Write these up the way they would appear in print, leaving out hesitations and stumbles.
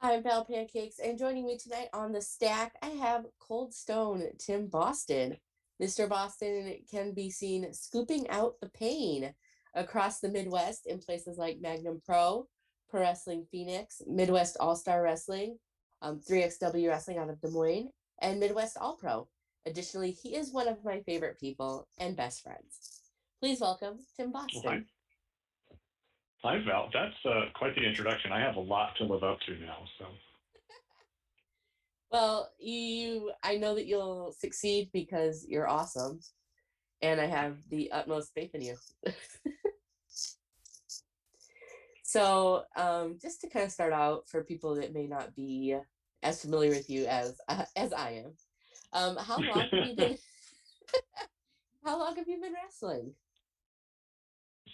I'm Val Pancakes, and joining me tonight on the stack, I have Cold Stone Tim Boston. Mr. Boston can be seen scooping out the pain across the Midwest in places like Magnum Pro Wrestling Phoenix, Midwest All Star Wrestling, 3XW Wrestling out of Des Moines, and Midwest All Pro. Additionally, he is one of my favorite people and best friends. Please welcome Tim Well, hi. Boston. Hi, Val. That's quite the introduction. I have a lot to live up to now. So, Well, I know that you'll succeed because you're awesome, and I have the utmost faith in you. So, just to kind of start out for people that may not be as familiar with you as I am, how long have you been? How long have you been wrestling?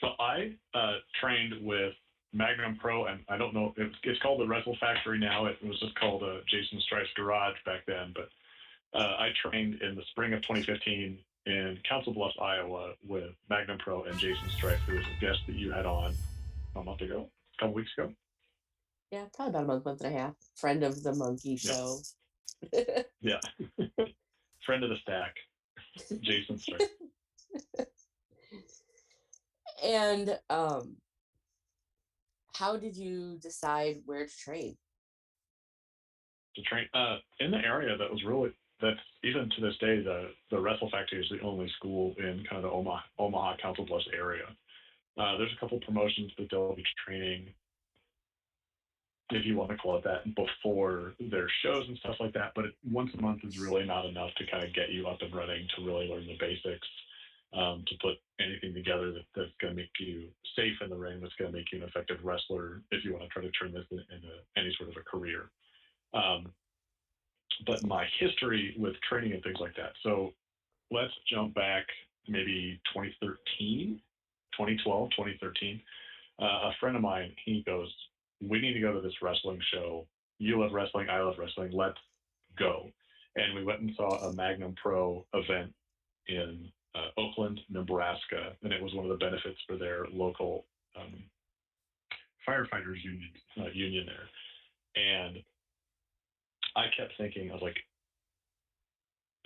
so I trained with Magnum Pro, and I don't know, it's called the Wrestle Factory now. It was just called Jason Strife's Garage back then. But I trained in the spring of 2015 in Council Bluffs, Iowa, with Magnum Pro and Jason Strife, who was a guest that you had on a month ago, a couple weeks ago. Yeah, probably about a month and a half. Friend of the Monkey Yeah, Show. yeah. Friend of the stack, Jason Strife. And how did you decide where to train? To train in the area that was really that's even to this day the Wrestle Factory is the only school in kind of the Omaha Council Bluffs area. There's a couple promotions that they'll be training, if you want to call it that, before their shows and stuff like that. But once a month is really not enough to kind of get you up and running to really learn the basics. To put anything together that's going to make you safe in the ring, that's going to make you an effective wrestler if you want to try to turn this into any sort of a career. Um, but my history with training and things like that. So let's jump back maybe 2013, 2012, 2013. A friend of mine, he goes, we need to go to this wrestling show. You love wrestling. I love wrestling. Let's go. And we went and saw a Magnum Pro event in Oakland, Nebraska. And it was one of the benefits for their local firefighters union there. And I kept thinking, I was like,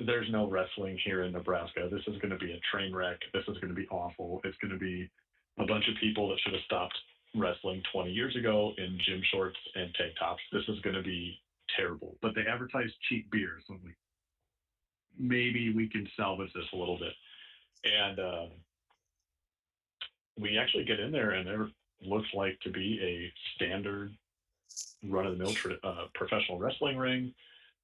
there's no wrestling here in Nebraska. This is going to be a train wreck. This is going to be awful. It's going to be a bunch of people that should have stopped wrestling 20 years ago in gym shorts and tank tops. This is going to be terrible. But they advertise cheap beer, so I'm like, maybe we can salvage this a little bit. And we actually get in there, and there looks like to be a standard run-of-the-mill professional wrestling ring.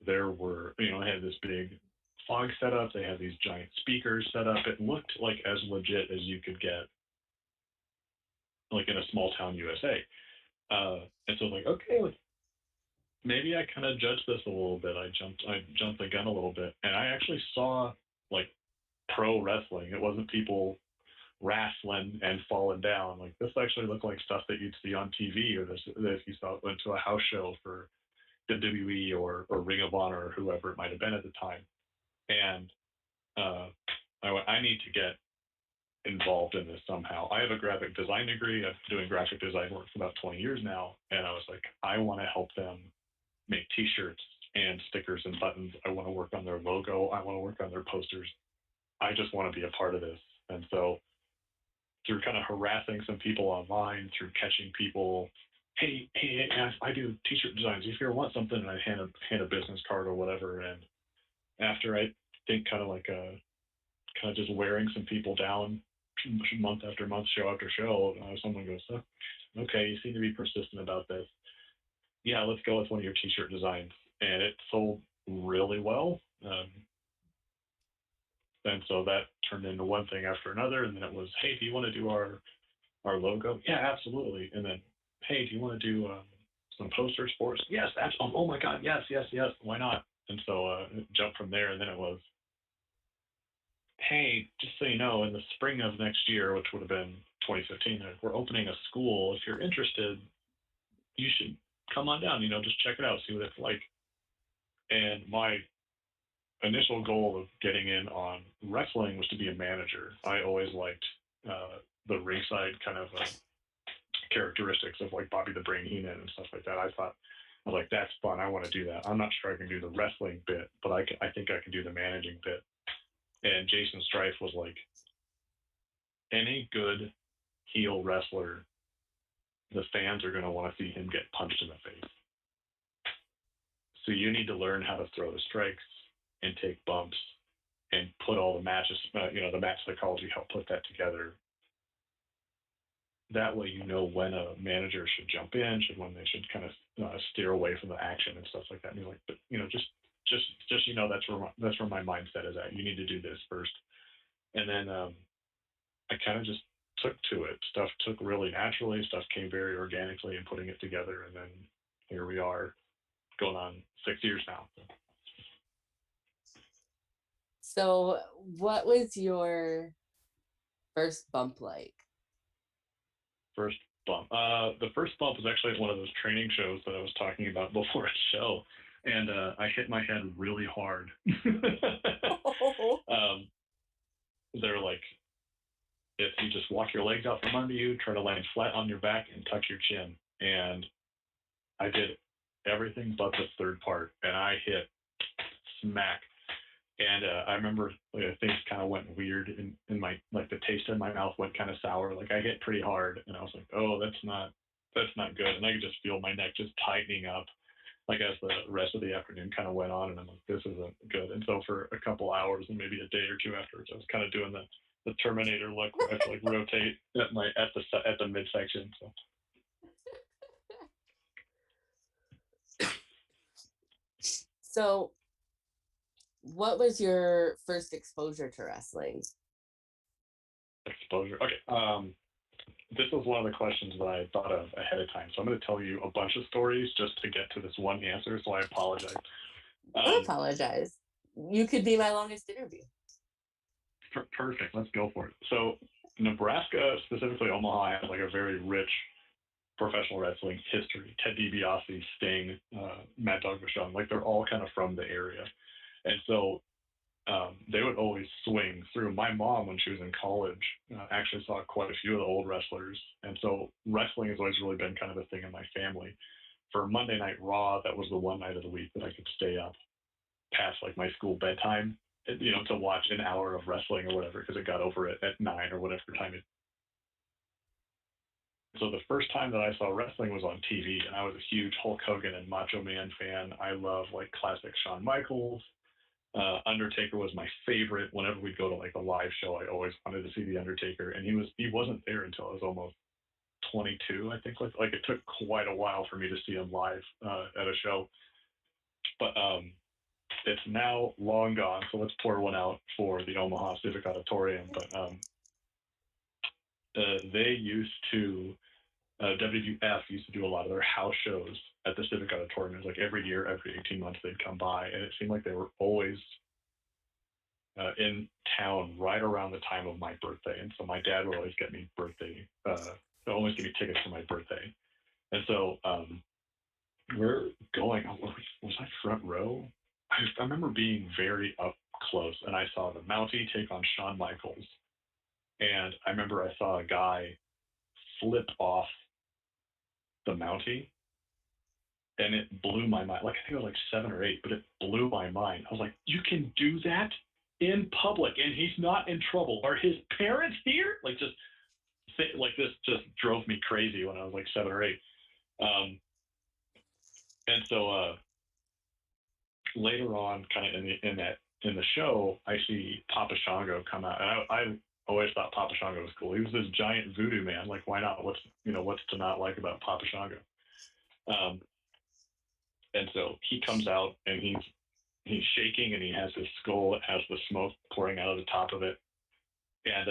There were, they had this big fog set up. They had these giant speakers set up. It looked like as legit as you could get, like in a small town USA. And so I was like, okay, like, maybe I kind of judged this a little bit. I jumped the gun a little bit, and I actually saw like pro wrestling. It wasn't people wrestling and falling down. Like this actually looked like stuff that you'd see on TV, or this if you saw went to a house show for WWE or Ring of Honor or whoever it might have been at the time. And I went, I need to get involved in this somehow. I have a graphic design degree. I've been doing graphic design work for about 20 years now. And I was like, I want to help them make t-shirts and stickers and buttons. I want to work on their logo. I want to work on their posters. I just want to be a part of this. And so through kind of harassing some people online, through catching people, hey, I do t-shirt designs. If you ever want something, and I hand a business card or whatever. And after I think kind of just wearing some people down month after month, show after show, someone goes, oh, okay, you seem to be persistent about this. Yeah, let's go with one of your t-shirt designs. And it sold really well. And so that turned into one thing after another. And then it was, hey, do you want to do our logo? Yeah, absolutely. And then, hey, do you want to do some posters for us? Yes, absolutely. Oh my God, yes. Why not? And so it jumped from there. And then it was, hey, just so you know, in the spring of next year, which would have been 2015, we're opening a school. If you're interested, you should come on down, just check it out, see what it's like. And my initial goal of getting in on wrestling was to be a manager. I always liked the ringside kind of characteristics of like Bobby the Brain Heenan and stuff like that. I thought I was like, that's fun. I want to do that. I'm not sure I can do the wrestling bit, but I think I can do the managing bit. And Jason Strife was like, any good heel wrestler, the fans are going to want to see him get punched in the face. So you need to learn how to throw the strikes and take bumps and put all the matches, the match psychology, help put that together. That way, you know when a manager should jump in, when they should kind of steer away from the action and stuff like that. And you're like, but just that's where my mindset is at. You need to do this first, and then I kind of just took to it. Stuff took really naturally. Stuff came very organically, and putting it together, and then here we are, going on 6 years now. So, what was your first bump like? First bump. The first bump was actually one of those training shows that I was talking about before a show, and I hit my head really hard. They're like, if you just walk your legs out from under you, try to land flat on your back, and tuck your chin. And I did everything but the third part, and I hit smack. And I remember things kind of went weird in my, like the taste in my mouth went kind of sour. Like I hit pretty hard, and I was like, oh, that's not good. And I could just feel my neck just tightening up, like as the rest of the afternoon kind of went on, and I'm like, this isn't good. And so for a couple hours and maybe a day or two afterwards, I was kind of doing the Terminator look where I have to like rotate at the midsection. So, what was your first exposure to wrestling? Exposure. Okay. This was one of the questions that I thought of ahead of time. So I'm going to tell you a bunch of stories just to get to this one answer. So I apologize. Don't apologize. You could be my longest interview. Perfect. Let's go for it. So Nebraska, specifically Omaha, has like a very rich professional wrestling history. Ted DiBiase, Sting, Mad Dog Vachon, like they're all kind of from the area. And so they would always swing through. My mom, when she was in college, actually saw quite a few of the old wrestlers. And so wrestling has always really been kind of a thing in my family. For Monday Night Raw, that was the one night of the week that I could stay up past like my school bedtime, to watch an hour of wrestling or whatever, because it got over at 9 or whatever time it. So the first time that I saw wrestling was on TV, and I was a huge Hulk Hogan and Macho Man fan. I love like classic Shawn Michaels. Undertaker was my favorite. Whenever we'd go to like a live show, I always wanted to see the Undertaker, and he wasn't there until I was almost 22, I think. Like it took quite a while for me to see him live at a show, but it's now long gone. So let's pour one out for the Omaha Civic Auditorium. But they used to WWF used to do a lot of their house shows at the Civic Auditorium. It was like every year, every 18 months, they'd come by, and it seemed like they were always in town right around the time of my birthday. And so my dad would always get me always give me tickets for my birthday. And so we're going, was I front row? I remember being very up close, and I saw the Mountie take on Shawn Michaels. And I remember I saw a guy flip off the Mountie, and it blew my mind. Like I think it was like 7 or 8, but it blew my mind. I was like, you can do that in public, and he's not in trouble. Are his parents here? Like this just drove me crazy when I was like 7 or 8. And so later on, kind of in the show, I see Papa Shango come out, and I always thought Papa Shango was cool. He was this giant voodoo man. Like, why not? What's to not like about Papa Shango? And so he comes out, and he's shaking, and he has his skull that has the smoke pouring out of the top of it. And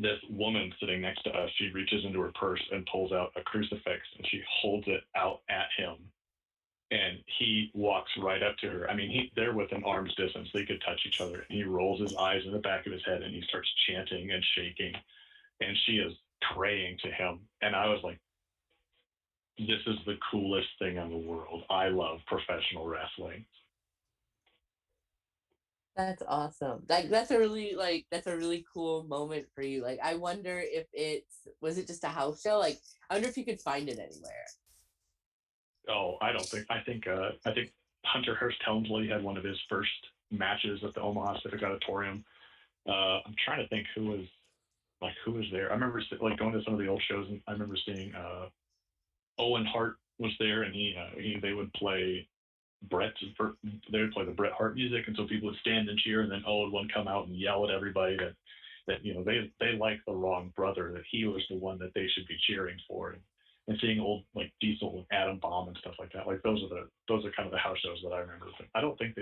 this woman sitting next to us, she reaches into her purse and pulls out a crucifix, and she holds it out at him. And he walks right up to her. I mean, they're within arm's distance. They could touch each other. And he rolls his eyes in the back of his head, and he starts chanting and shaking. And she is praying to him. And I was like, this is the coolest thing in the world. I love professional wrestling. That's awesome. Like that's a really cool moment for you. Like I wonder if was it just a house show? Like I wonder if you could find it anywhere. Oh, I think Hunter Hearst Helmsley had one of his first matches at the Omaha Civic Auditorium. I'm trying to think who was there. I remember like going to some of the old shows, and I remember seeing Owen Hart was there, and they would play Brett they would play the Bret Hart music, and so people would stand and cheer, and then Owen would come out and yell at everybody that they like the wrong brother, that he was the one that they should be cheering for, and seeing old like Diesel and Adam Bomb and stuff like that. Like those are kind of the house shows that I remember. But I don't think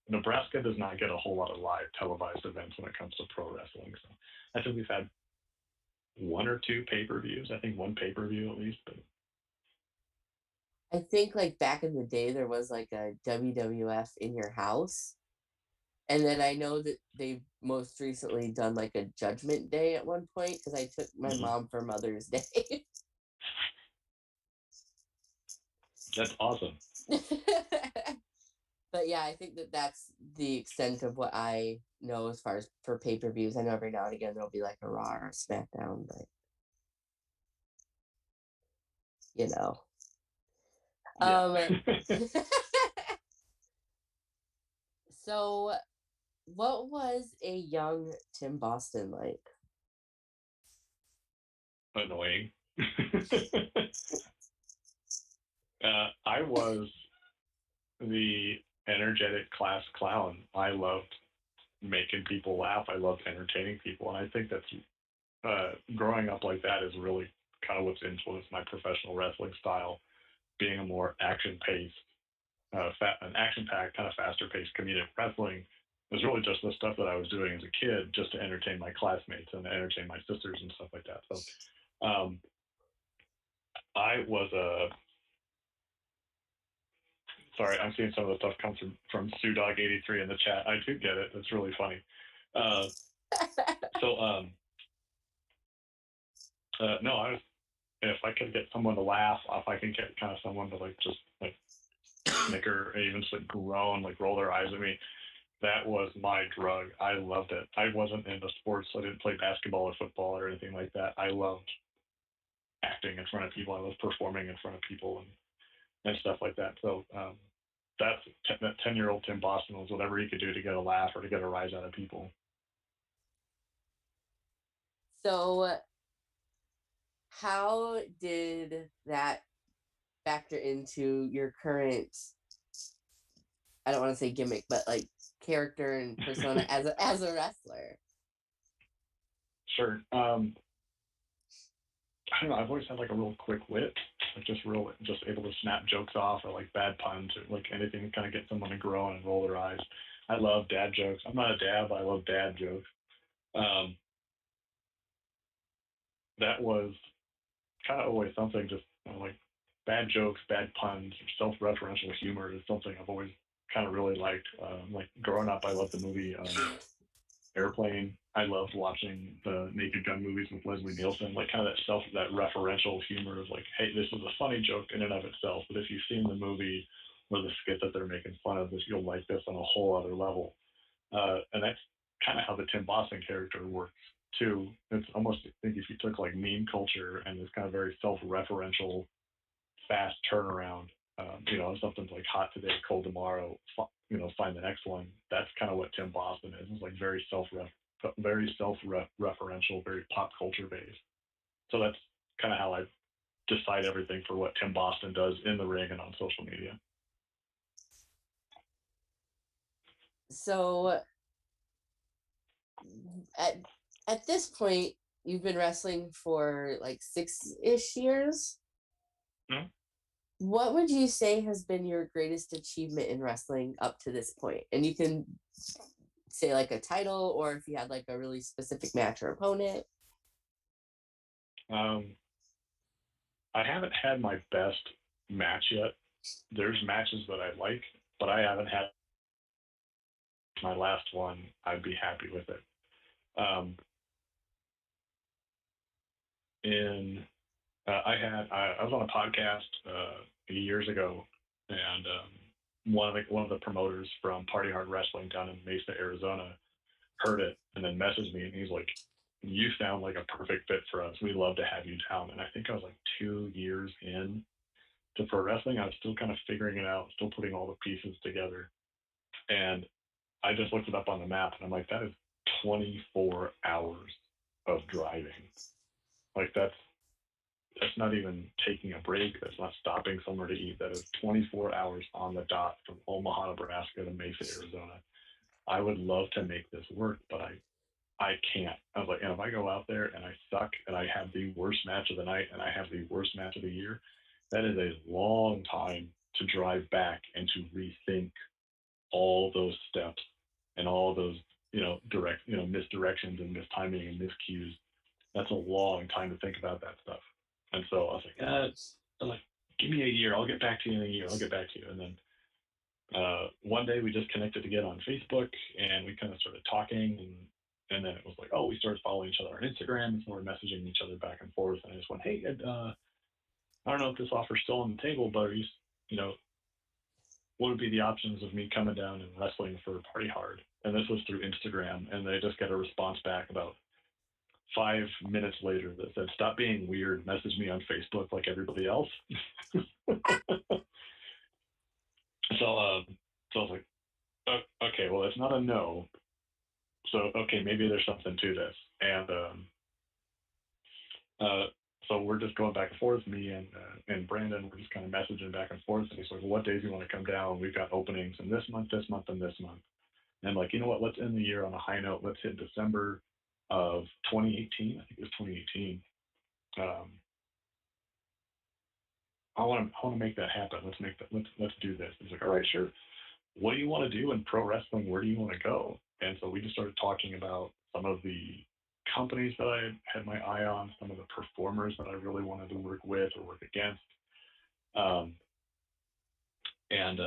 Nebraska does not get a whole lot of live televised events when it comes to pro wrestling. So I think we've had one or two pay-per-views. I think one pay-per-view at least. But I think like back in the day there was like a WWF in your house. And then I know that they've most recently done like a Judgment Day at one point because I took my mm-hmm. mom for Mother's Day. That's awesome. But yeah, I think that that's the extent of what I know as far as for pay-per-views. I know every now and again there'll be like a Raw or a SmackDown, but you know. Yeah. So what was a young Tim Boston like? Annoying. I was the energetic class clown. I loved making people laugh. I loved entertaining people, and I think that's growing up like that is really kind of what's influenced my professional wrestling style. Being a more action-paced, an action-packed, kind of faster-paced comedic wrestling was really just the stuff that I was doing as a kid, just to entertain my classmates and entertain my sisters and stuff like that. So I was a sorry, I'm seeing some of the stuff come from SueDog83 in the chat. I do get it. It's really funny. Uh, no, I was if I could get someone to laugh, if I can get kind of someone to like just like snicker and even just like groan, like roll their eyes at me, that was my drug. I loved it. I wasn't into sports, so I didn't play basketball or football or anything like that. I loved acting in front of people. I loved performing in front of people and stuff like that. So that 10-year-old Tim Boston was whatever he could do to get a laugh or to get a rise out of people. So how did that factor into your current, I don't want to say gimmick, but like character and persona as a wrestler? Sure. I don't know. I've always had like a real quick wit, like just able to snap jokes off or like bad puns or like anything to kind of get someone to groan and roll their eyes. I love dad jokes. I'm not a dad, but I love dad jokes. Um, that was kind of always something. Just like bad jokes, bad puns, self-referential humor is something I've always kind of really liked. Like growing up, I loved the movie Airplane. I loved watching the Naked Gun movies with Leslie Nielsen, like kind of that referential humor of like, hey, this is a funny joke in and of itself, but if you've seen the movie or the skit that they're making fun of this, you'll like this on a whole other level. And that's kind of how the Tim Boston character works too. It's almost, I think, if you took like meme culture and this kind of very self-referential, fast turnaround, something's like hot today, cold tomorrow, find the next one. That's kind of what Tim Boston is. It's like very self-referential, very pop culture based. So that's kind of how I decide everything for what Tim Boston does in the ring and on social media. So at this point, you've been wrestling for like 6-ish years. Mm-hmm. What would you say has been your greatest achievement in wrestling up to this point? And you can say like a title, or if you had like a really specific match or opponent. I haven't had my best match yet. There's matches that I like, but I haven't had my last one. I'd be happy with it. In I was on a podcast years ago, and one of the promoters from Party Hard Wrestling down in Mesa, Arizona, heard it and then messaged me, and he's like, "You sound like a perfect fit for us. We'd love to have you down." And I think I was like 2 years in, to pro wrestling. I was still kind of figuring it out, still putting all the pieces together. And I just looked it up on the map, and I'm like, that is 24 hours of driving. Like that's not even taking a break. That's not stopping somewhere to eat. That is 24 hours on the dot from Omaha, Nebraska to Mesa, Arizona. I would love to make this work, but I can't. I was like, and if I go out there and I suck and I have the worst match of the night and I have the worst match of the year, that is a long time to drive back and to rethink all those steps and all those, misdirections and mistiming and miscues. That's a long time to think about that stuff. And so I was like, I'm like, give me a year. I'll get back to you in a year. I'll get back to you. And then one day we just connected again on Facebook and we kind of started talking and then it was like, oh, we started following each other on Instagram and so we're messaging each other back and forth. And I just went, hey, Ed, I don't know if this offer's still on the table, but are you know, what would be the options of me coming down and wrestling for Party Hard? And this was through Instagram, and they just got a response back about 5 minutes later that said, stop being weird, message me on Facebook like everybody else. So I was like, okay, well, it's not a no. So, okay, maybe there's something to this. And so we're just going back and forth. Me and Brandon, we're just kind of messaging back and forth. And he's like, well, what days do you want to come down? We've got openings in this month, this month, and this month. And I'm like, you know what? Let's end the year on a high note. Let's hit December of 2018. I think it was 2018. I want to make that happen. Let's do this. He's like, all right, sure. What do you want to do in pro wrestling? Where do you want to go? And so we just started talking about some of the companies that I had my eye on, some of the performers that I really wanted to work with or work against. And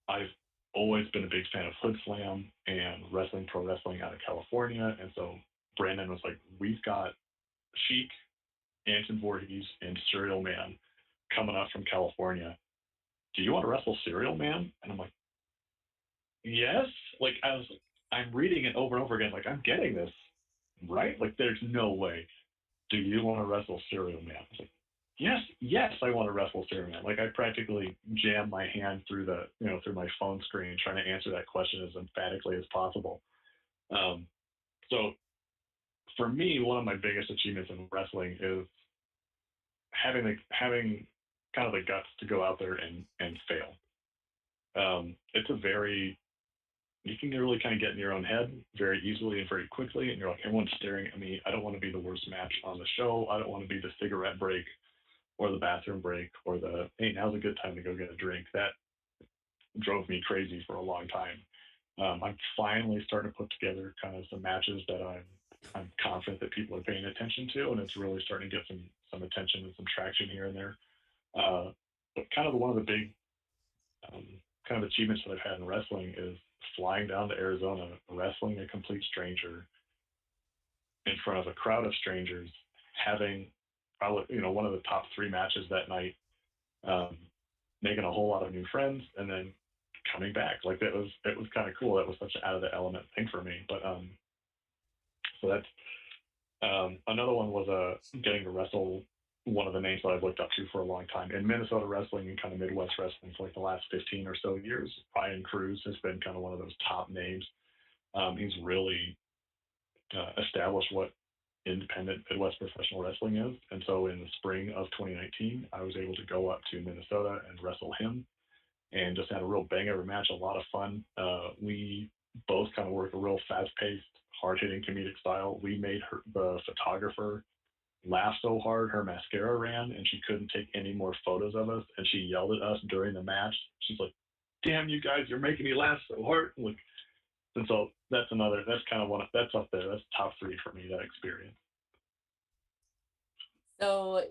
I've always been a big fan of Hood Slam and wrestling, pro wrestling out of California. And so Brandon was like, we've got Sheik, Anton Voorhees, and Serial Man coming up from California. Do you want to wrestle Serial Man? And I'm like, yes. Like I'm reading it over and over again. Like I'm getting this, right? Like there's no way. Do you want to wrestle Serial Man? I was like, yes, I want to wrestle Serial Man. Like I practically jammed my hand through through my phone screen trying to answer that question as emphatically as possible. So for me, one of my biggest achievements in wrestling is having kind of the guts to go out there and fail. It's you can really kind of get in your own head very easily and very quickly, and you're like, everyone's staring at me. I don't want to be the worst match on the show. I don't want to be the cigarette break or the bathroom break or the, hey, now's a good time to go get a drink. That drove me crazy for a long time. I'm finally starting to put together kind of some matches that I'm confident that people are paying attention to, and it's really starting to get some attention and some traction here and there. But kind of one of the big kind of achievements that I've had in wrestling is flying down to Arizona, wrestling a complete stranger in front of a crowd of strangers, having probably one of the top 3 matches that night, making a whole lot of new friends, and then coming back. Like it was kind of cool. That was such an out of the element thing for me. But so that's another one was getting to wrestle one of the names that I've looked up to for a long time in Minnesota wrestling and kind of Midwest wrestling for like the last 15 or so years. Ryan Cruz has been kind of one of those top names. He's really established what independent Midwest professional wrestling is. And so in the spring of 2019, I was able to go up to Minnesota and wrestle him and just had a real bang every match, a lot of fun. We both kind of work a real fast-paced, hard-hitting comedic style. We made the photographer laughed so hard her mascara ran and she couldn't take any more photos of us, and she yelled at us during the match. She's like, damn, you guys, you're making me laugh so hard. Like, and so that's kind of that's up there. That's top 3 for me, that experience. So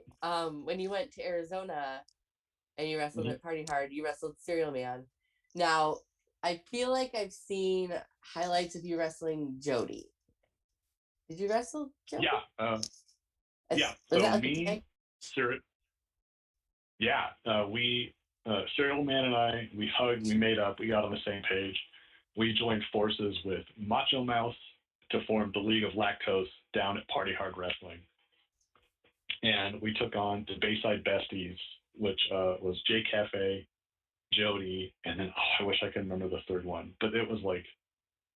when you went to Arizona and you wrestled at Party Hard, you wrestled Serial Man. Now I feel like I've seen highlights of you wrestling Jody. Did you wrestle Jody? Yeah. Yeah, so like me, Serial Man and I, we hugged, we made up, we got on the same page. We joined forces with Macho Mouse to form the League of Lactose down at Party Hard Wrestling. And we took on the Bayside Besties which was J Cafe, Jody, and then I wish I could remember the third one, but it was like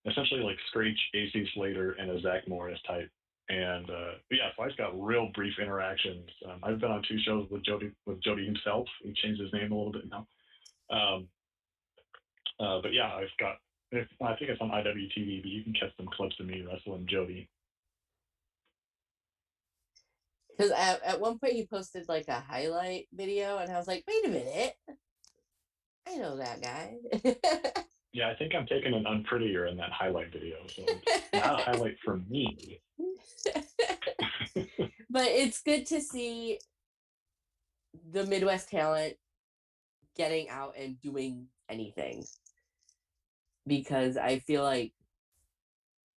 essentially like Screech, AC Slater, and a Zach Morris type. And yeah, so I've got real brief interactions. I've been on 2 shows with Jody himself. He changed his name a little bit now. Um, but yeah, I think it's on IWTV, but you can catch some clips of me wrestling Jody. Because at one point he posted like a highlight video, and I was like, wait a minute, I know that guy. Yeah, I think I'm taking an unprettier in that highlight video, so not a highlight for me. But it's good to see the Midwest talent getting out and doing anything, because I feel like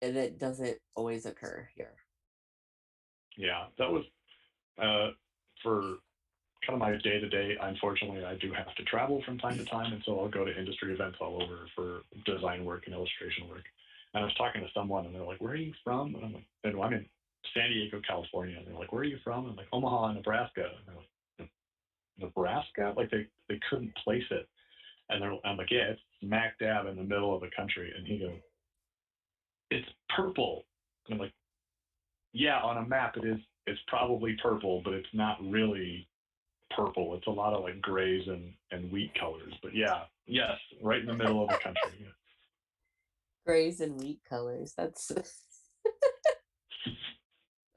that doesn't always occur here. Yeah, that was for kind of my day to day. Unfortunately, I do have to travel from time to time, and so I'll go to industry events all over for design work and illustration work. And I was talking to someone, and they're like, "Where are you from?" And I'm like, "I'm in San Diego, California." And they're like, "Where are you from?" I'm like, "Omaha, Nebraska." And they're like, "Nebraska?" Like they couldn't place it. And I'm like, "Yeah, it's smack dab in the middle of the country." And he goes, "It's purple." And I'm like, "Yeah, on a map it is. It's probably purple, but it's not really purple. It's a lot of like grays and wheat colors. But yeah, yes, right in the middle of the country." Grays and wheat colors. That's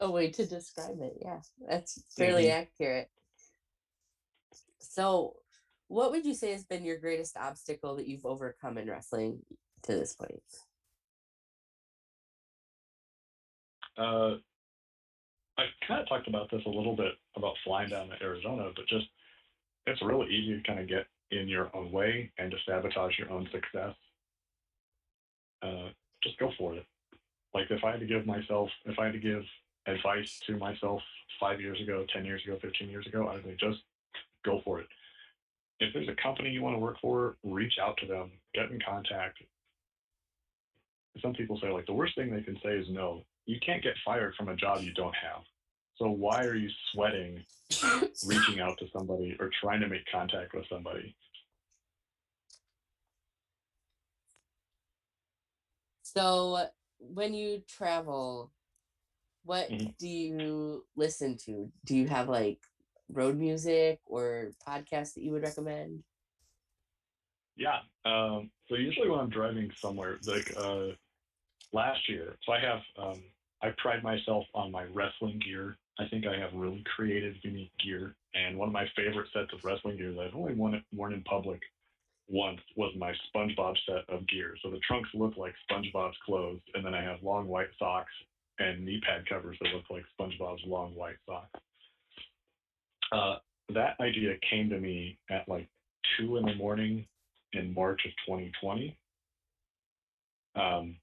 a way to describe it. Yeah, that's fairly accurate. So, what would you say has been your greatest obstacle that you've overcome in wrestling to this point? I kind of talked about this a little bit about flying down to Arizona, but just it's really easy to kind of get in your own way and to sabotage your own success. Just go for it. Like if I had to give advice to myself 5 years ago, 10 years ago, 15 years ago, I would say just go for it. If there's a company you want to work for, reach out to them, get in contact. Some people say like the worst thing they can say is no. You can't get fired from a job you don't have. So why are you sweating reaching out to somebody or trying to make contact with somebody? So, when you travel, what Mm-hmm. do you listen to? Do you have like road music or podcasts that you would recommend? Yeah. So usually when I'm driving somewhere, like last year, so I pride myself on my wrestling gear. I think I have really creative, unique gear. And one of my favorite sets of wrestling gear that I've only worn in public once was my SpongeBob set of gear. So the trunks look like SpongeBob's clothes, and then I have long white socks and knee pad covers that look like SpongeBob's long white socks. Uh, that idea came to me at like 2 in the morning in March of 2020, um,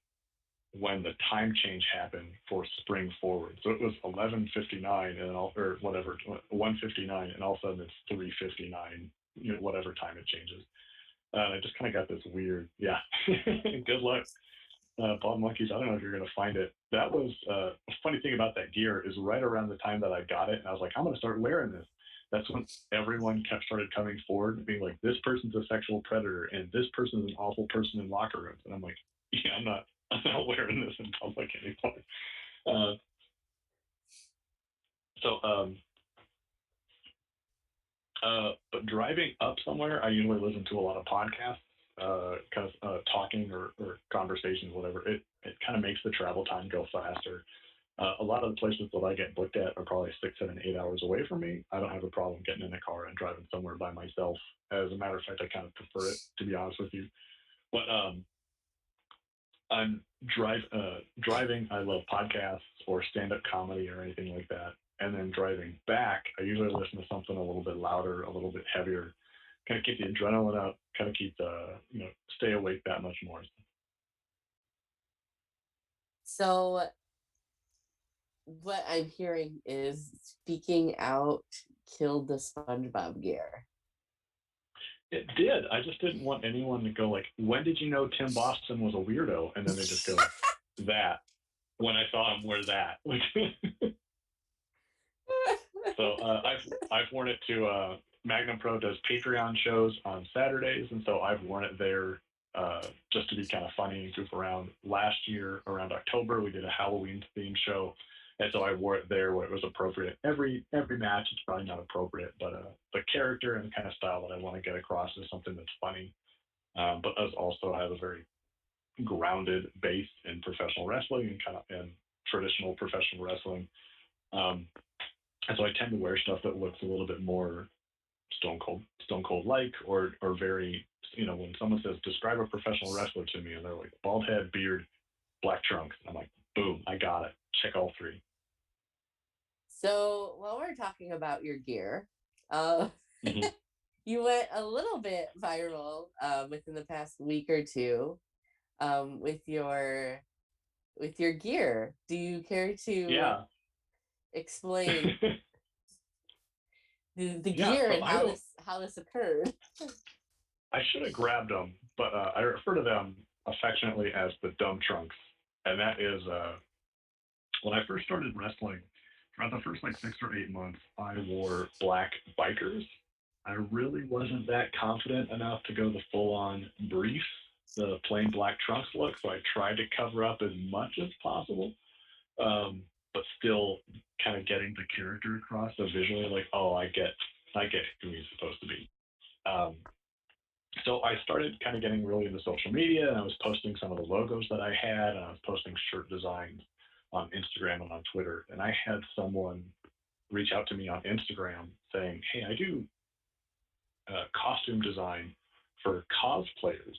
when the time change happened for spring forward. So it was 11:59 and or whatever 1:59, and all of a sudden it's 3:59. Whatever time it changes. I just kind of got this weird, yeah. Good luck, Bob Monkeys. I don't know if you're gonna find it. That was a funny thing about that gear is right around the time that I got it, and I was like, I'm gonna start wearing this. That's when everyone started coming forward, being like, this person's a sexual predator, and this person's an awful person in locker rooms. And I'm like, yeah, I'm not wearing this in public anymore. Uh, so, but driving up somewhere, I usually listen to a lot of podcasts, kind of talking or conversations, whatever. It kind of makes the travel time go faster. A lot of the places that I get booked at are probably 6, 7, 8 hours away from me. I don't have a problem getting in a car and driving somewhere by myself. As a matter of fact, I kind of prefer it, to be honest with you. But I'm driving. I love podcasts or stand-up comedy or anything like that. And then driving back, I usually listen to something a little bit louder, a little bit heavier, kind of keep the adrenaline up, kind of keep stay awake that much more. So, what I'm hearing is speaking out killed the SpongeBob gear. It did. I just didn't want anyone to go like, when did you know Tim Boston was a weirdo? And then they just go, that. When I saw him wear that. So I've worn it to Magnum Pro does Patreon shows on Saturdays, and so I've worn it there just to be kind of funny and goof around. Last year, around October, we did a Halloween themed show, and so I wore it there where it was appropriate. Every match, it's probably not appropriate, but the character and the kind of style that I want to get across is something that's funny, but does also have a very grounded base in professional wrestling and kind of in traditional professional wrestling. Um, and so I tend to wear stuff that looks a little bit more Stone Cold like, or very, when someone says describe a professional wrestler to me, and they're like bald head, beard, black trunks, I'm like, boom, I got it. Check all three. So while we're talking about your gear, uh, Mm-hmm. you went a little bit viral within the past week or two with your gear. Do you care to Yeah. explain the Yeah. gear So and I don't. how this occurred? I should have grabbed them, but I refer to them affectionately as the dumb trunks, and that is when I first started wrestling. Throughout the first like 6 or 8 months, I wore black bikers. I really wasn't that confident enough to go the full on brief, the plain black trunks look, so I tried to cover up as much as possible, but still kind of getting the character across. So visually, like, oh, I get who he's supposed to be. Um, so I started kind of getting really into social media, and I was posting some of the logos that I had, and I was posting shirt designs on Instagram and on Twitter. And I had someone reach out to me on Instagram saying, "Hey, I do costume design for cosplayers.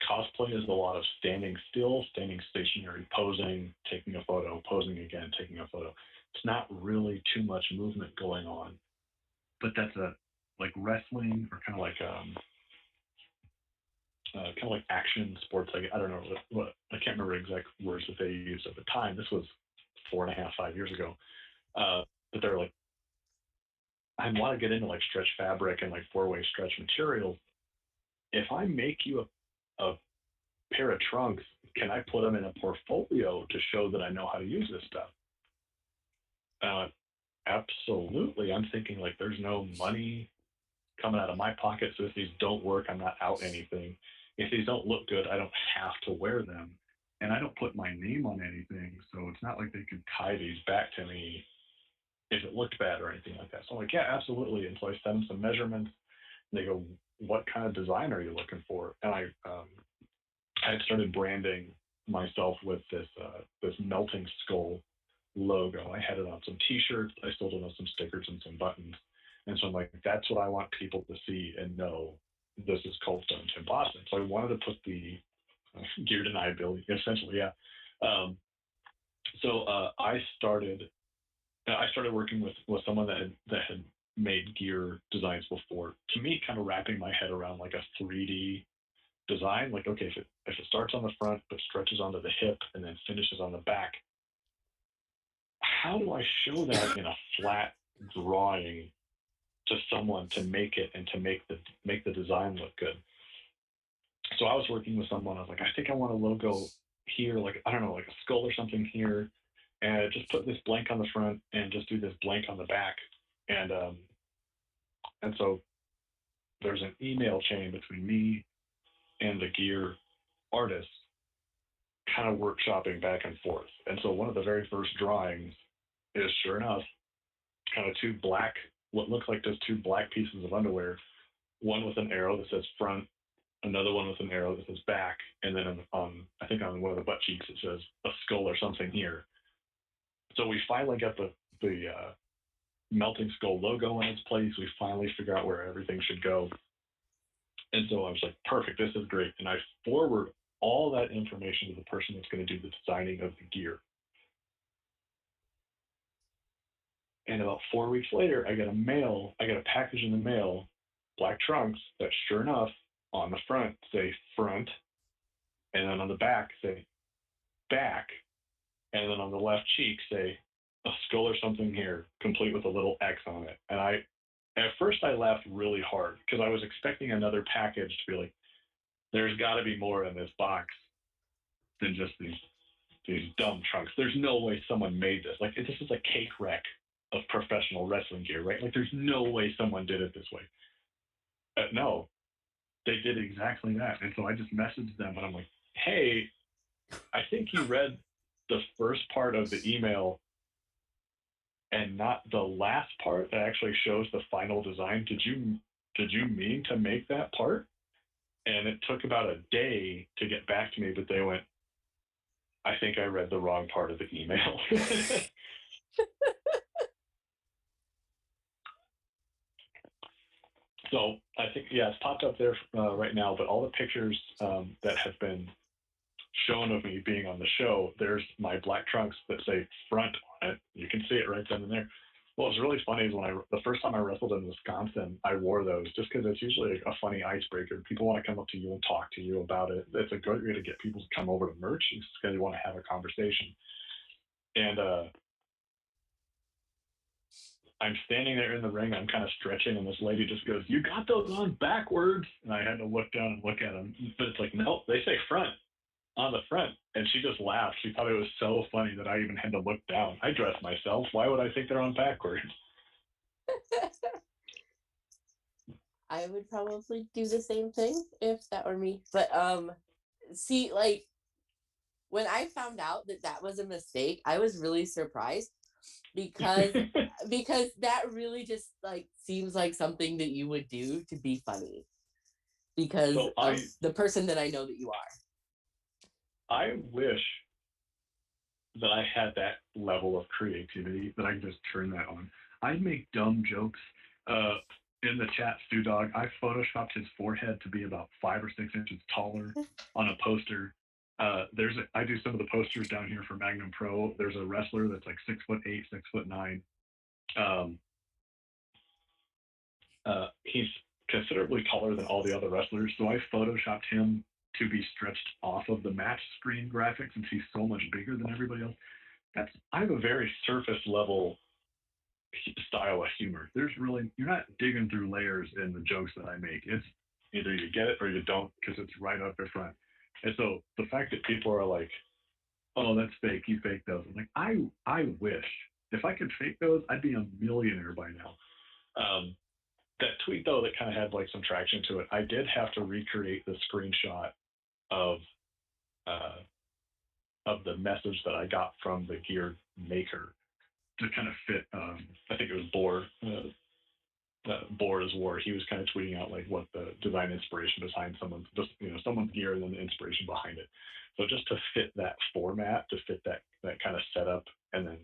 Cosplay is a lot of standing still, standing stationary, posing, taking a photo, posing again, taking a photo. It's not really too much movement going on, but that's a like wrestling or kind of like action sports. Like I don't know what I can't remember exact words that they used at the time. This was 4.5, 5 years ago. But they're like, I want to get into like stretch fabric and like four-way stretch materials. If I make you a pair of trunks, can I put them in a portfolio to show that I know how to use this stuff? Uh, Absolutely. I'm thinking like there's no money coming out of my pocket, so if these don't work, I'm not out anything. If these don't look good, I don't have to wear them, and I don't put my name on anything, so it's not like they could tie these back to me if it looked bad or anything like that. So I'm like, yeah, absolutely. And so I send them some measurements. And they go, what kind of design are you looking for? And I had started branding myself with this melting skull logo. I had it on some T-shirts. I sold it on some stickers and some buttons. And so I'm like, that's what I want people to see and know. This is Cold Stone Tim Boston. So I wanted to put the gear deniability, essentially, yeah. Um, so I started working with someone that had made gear designs before. To me, kind of wrapping my head around like a 3D design. Like, okay, if it starts on the front but stretches onto the hip and then finishes on the back, how do I show that in a flat drawing to someone to make it and to make the design look good? So I was working with someone. I was like, I think I want a logo here, like I don't know, like a skull or something here, and just put this blank on the front and just do this blank on the back. And so there's an email chain between me and the gear artist, kind of workshopping back and forth. And so one of the very first drawings is, sure enough, kind of what looks like just two black pieces of underwear, one with an arrow that says front, another one with an arrow that says back, and then I think on one of the butt cheeks it says a skull or something here. So we finally got the melting skull logo in its place. We finally figure out where everything should go. And so I was like, perfect, this is great. And I forward all that information to the person that's going to do the designing of the gear. And about 4 weeks later, I get a package in the mail, black trunks that sure enough on the front say front, and then on the back say back, and then on the left cheek say a skull or something here, complete with a little X on it. And at first I laughed really hard because I was expecting another package to be like, there's got to be more in this box than just these dumb trunks. There's no way someone made this. Like this is a cake wreck of professional wrestling gear, right? Like, there's no way someone did it this way. No, they did exactly that. And so I just messaged them and I'm like, hey, I think you read the first part of the email and not the last part that actually shows the final design. Did you mean to make that part? And it took about a day to get back to me, but they went, I think I read the wrong part of the email. So I think, yeah, it's popped up there right now, but all the pictures that have been shown of me being on the show, there's my black trunks that say front on it. You can see it right then and there. What was really funny is the first time I wrestled in Wisconsin, I wore those just because it's usually a funny icebreaker. People want to come up to you and talk to you about it. It's a good way to get people to come over to merch because they want to have a conversation. And I'm standing there in the ring. I'm kind of stretching, and this lady just goes, "You got those on backwards?" And I had to look down and look at them. But it's like, no, they say front on the front. And she just laughed. She thought it was so funny that I even had to look down. I dress myself. Why would I think they're on backwards? I would probably do the same thing if that were me. But see, like when I found out that that was a mistake, I was really surprised because because that really just like seems like something that you would do to be funny because of the person that I know that you are. I wish that I had that level of creativity that I could just turn that on. I'd make dumb jokes. In the chat, Stu Dog, I photoshopped his forehead to be about 5 or 6 inches taller on a poster. I do some of the posters down here for Magnum Pro. There's a wrestler that's like 6'8", 6'9". He's considerably taller than all the other wrestlers, so I photoshopped him to be stretched off of the match screen graphics since he's so much bigger than everybody else. I have a very surface level style of humor. You're not digging through layers in the jokes that I make. It's either you get it or you don't because it's right up in front. And so the fact that people are like, "Oh, that's fake. You fake those." I'm like, I wish if I could fake those, I'd be a millionaire by now. That tweet though that kind of had like some traction to it. I did have to recreate the screenshot of the message that I got from the gear maker to kind of fit. I think it was Boar. Boar is War. He was kind of tweeting out like what the design inspiration behind someone's gear and then the inspiration behind it. So just to fit that format, to fit that kind of setup, and then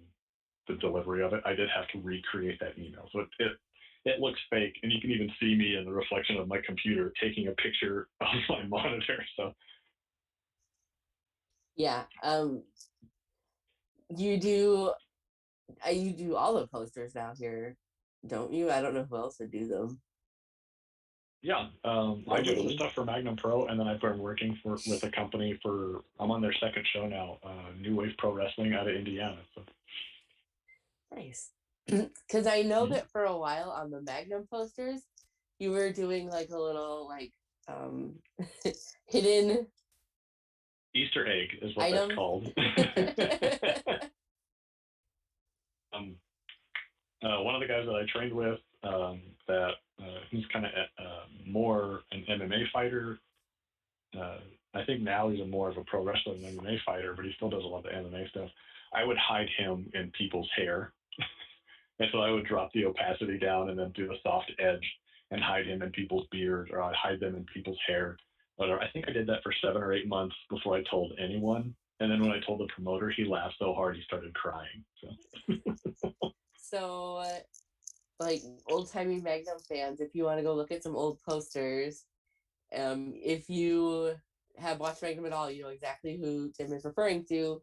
the delivery of it, I did have to recreate that email. So it looks fake, and you can even see me in the reflection of my computer taking a picture of my monitor. So yeah, you do all the posters now here, don't you? I don't know who else would do them. Yeah, I do the stuff for Magnum Pro, and then I've been working with a company I'm on their second show now, New Wave Pro Wrestling out of Indiana. So. Nice. Because I know that for a while on the Magnum posters, you were doing like a little like hidden Easter egg is what item. That's called. One of the guys that I trained with, he's kind of more an MMA fighter. I think now he's more of a pro wrestler than MMA fighter, but he still does a lot of MMA stuff. I would hide him in people's hair. And so I would drop the opacity down and then do a soft edge and hide him in people's beard, or I'd hide them in people's hair. But I think I did that for 7 or 8 months before I told anyone. And then when I told the promoter, he laughed so hard he started crying. So like old-timey Magnum fans, if you want to go look at some old posters, if you have watched Magnum at all, you know exactly who Tim is referring to.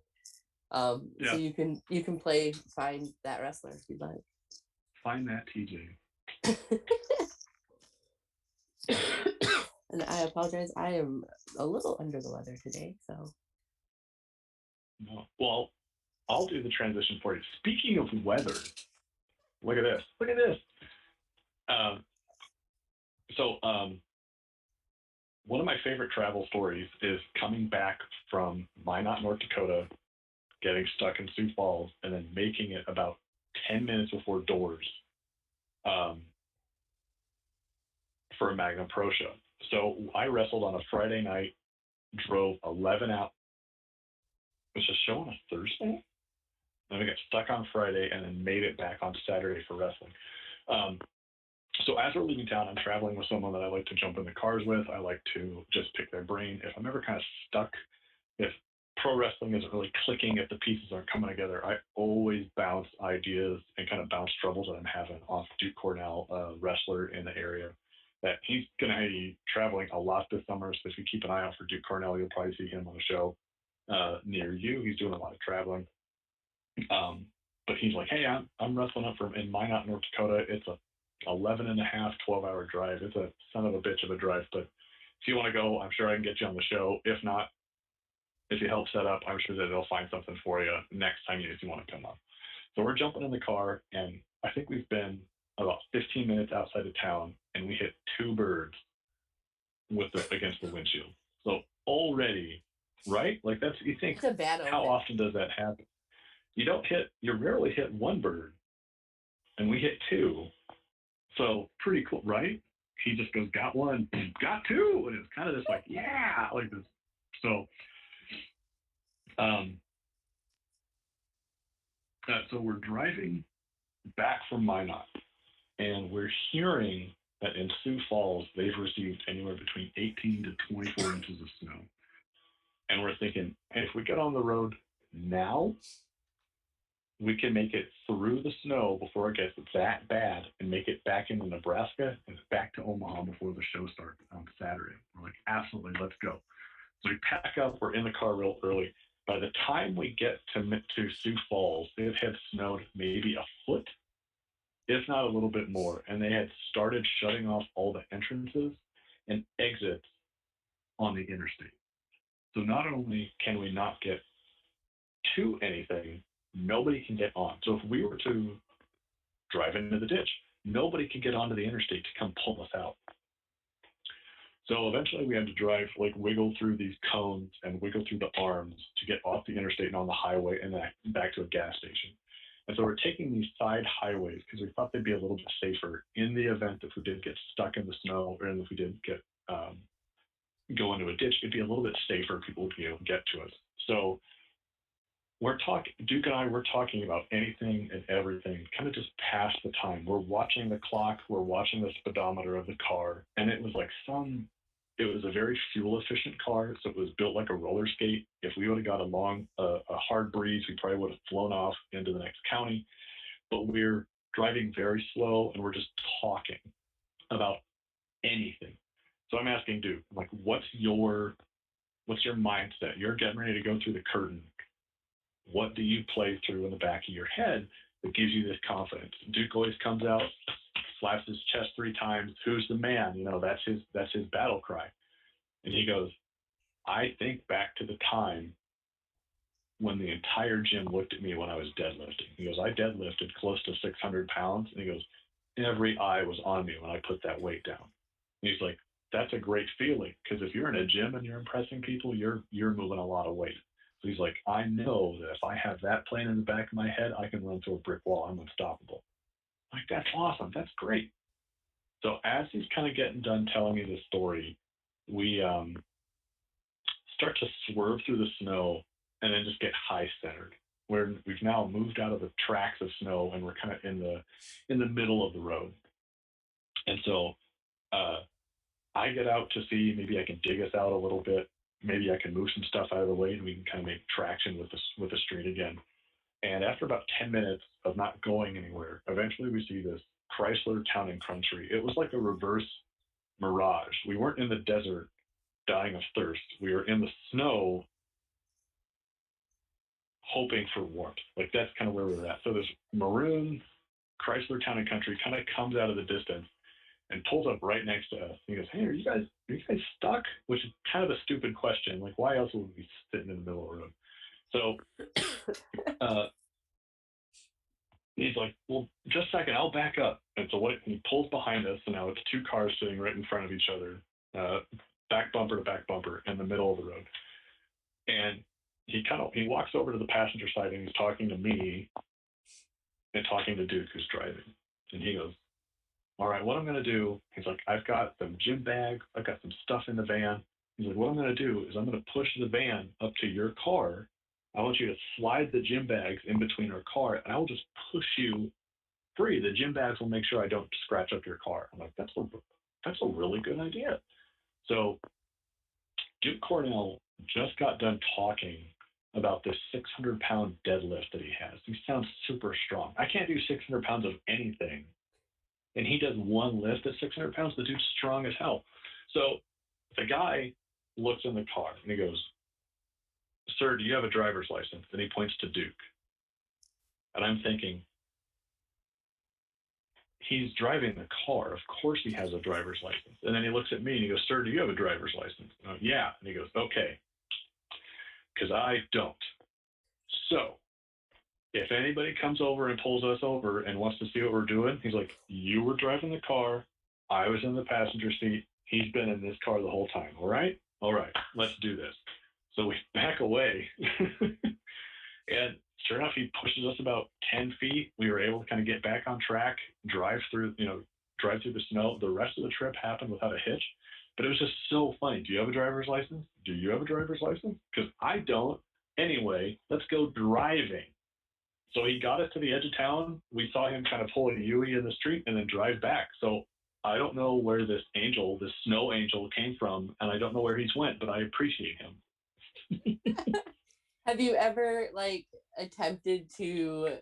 So you can find that wrestler if you'd like. Find that TJ. And I apologize, I am a little under the weather today, so. No. Well, I'll do the transition for you. Speaking of weather, look at this. Look at this. One of my favorite travel stories is coming back from Minot, North Dakota, getting stuck in Sioux Falls, and then making it about 10 minutes before doors for a Magnum Pro show. So I wrestled on a Friday night, drove 11 out. It was a show on a Thursday. Then we got stuck on Friday and then made it back on Saturday for wrestling. So as we're leaving town, I'm traveling with someone that I like to jump in the cars with. I like to just pick their brain. If I'm ever kind of stuck, if pro wrestling isn't really clicking, if the pieces aren't coming together, I always bounce ideas and kind of bounce troubles that I'm having off Duke Cornell, a wrestler in the area. That he's going to be traveling a lot this summer, so if you keep an eye out for Duke Cornell, you'll probably see him on a show near you. He's doing a lot of traveling. But he's like, hey, I'm wrestling up in Minot, North Dakota. It's a 11 and a half, 12-hour drive. It's a son of a bitch of a drive, but if you want to go, I'm sure I can get you on the show. If not, if you help set up, I'm sure that they'll find something for you next time if you want to come up. So we're jumping in the car, and I think we've been about 15 minutes outside of town, and we hit two birds against the windshield. So already, right? Like that's, you think, it's a bad omen. How often does that happen? You rarely hit one bird, and we hit two. So pretty cool, right? He just goes, got one, got two, and it's kind of just like, yeah, like this. So, so we're driving back from Minot, and we're hearing that in Sioux Falls they've received anywhere between 18 to 24 inches of snow, and we're thinking, hey, if we get on the road now, we can make it through the snow before it gets that bad and make it back into Nebraska and back to Omaha before the show starts on Saturday. We're like, absolutely, let's go. So we pack up, we're in the car real early. By the time we get to Sioux Falls, it had snowed maybe a foot, if not a little bit more, and they had started shutting off all the entrances and exits on the interstate. So not only can we not get to anything, nobody can get on. So if we were to drive into the ditch, nobody can get onto the interstate to come pull us out. So eventually we had to drive, like wiggle through these cones and wiggle through the arms to get off the interstate and on the highway and then back to a gas station. And so we're taking these side highways because we thought they'd be a little bit safer in the event if we did get stuck in the snow or if we did get go into a ditch, it'd be a little bit safer. People would be able to get to us. So Duke and I were talking about anything and everything, kind of just past the time. We're watching the clock, we're watching the speedometer of the car, and it was like it was a very fuel efficient car, so it was built like a roller skate. If we would have got a hard breeze, we probably would have flown off into the next county. But we're driving very slow, and we're just talking about anything. So I'm asking Duke, like, what's your mindset? You're getting ready to go through the curtain. What do you play through in the back of your head that gives you this confidence? Duke always comes out, slaps his chest 3 times. Who's the man? That's his battle cry. And he goes, I think back to the time when the entire gym looked at me when I was deadlifting. He goes, I deadlifted close to 600 pounds. And he goes, every eye was on me when I put that weight down. And he's like, that's a great feeling, because if you're in a gym and you're impressing people, you're moving a lot of weight. So he's like, I know that if I have that playing in the back of my head, I can run through a brick wall. I'm unstoppable. I'm like, that's awesome. That's great. So as he's kind of getting done telling me this story, we start to swerve through the snow and then just get high centered. We've now moved out of the tracks of snow and we're kind of in the middle of the road. And so I get out to see maybe I can dig us out a little bit. Maybe I can move some stuff out of the way and we can kind of make traction with the street again. And after about 10 minutes of not going anywhere, eventually we see this Chrysler Town and Country. It was like a reverse mirage. We weren't in the desert dying of thirst. We were in the snow hoping for warmth. Like that's kind of where we were at. So this maroon Chrysler Town and Country kind of comes out of the distance and pulls up right next to us. He goes, hey, are you guys stuck? Which is kind of a stupid question. Like, why else would we be sitting in the middle of the road? So he's like, well, just a second, I'll back up. And so he pulls behind us, and now it's 2 cars sitting right in front of each other, back bumper to back bumper in the middle of the road. And he walks over to the passenger side, and he's talking to me. and talking to Duke, who's driving. And he goes, all right, what I'm going to do, he's like, I've got some gym bags. I've got some stuff in the van. He's like, what I'm going to do is I'm going to push the van up to your car. I want you to slide the gym bags in between our car, and I will just push you free. The gym bags will make sure I don't scratch up your car. I'm like, that's a really good idea. So Duke Cornell just got done talking about this 600-pound deadlift that he has. He sounds super strong. I can't do 600 pounds of anything. And he does one lift at 600 pounds. The dude's strong as hell. So the guy looks in the car and he goes, sir, do you have a driver's license? And he points to Duke. And I'm thinking, he's driving the car. Of course he has a driver's license. And then he looks at me and he goes, sir, do you have a driver's license? Yeah. And he goes, okay, because I don't. So if anybody comes over and pulls us over and wants to see what we're doing, he's like, you were driving the car. I was in the passenger seat. He's been in this car the whole time. All right? All right, let's do this. So we back away. And sure enough, he pushes us about 10 feet. We were able to kind of get back on track, drive through the snow. The rest of the trip happened without a hitch. But it was just so funny. Do you have a driver's license? Do you have a driver's license? Because I don't. Anyway, let's go driving. So he got us to the edge of town. We saw him kind of pull a Yui in the street and then drive back. So I don't know where this snow angel came from, and I don't know where he's went, but I appreciate him. Have you ever attempted to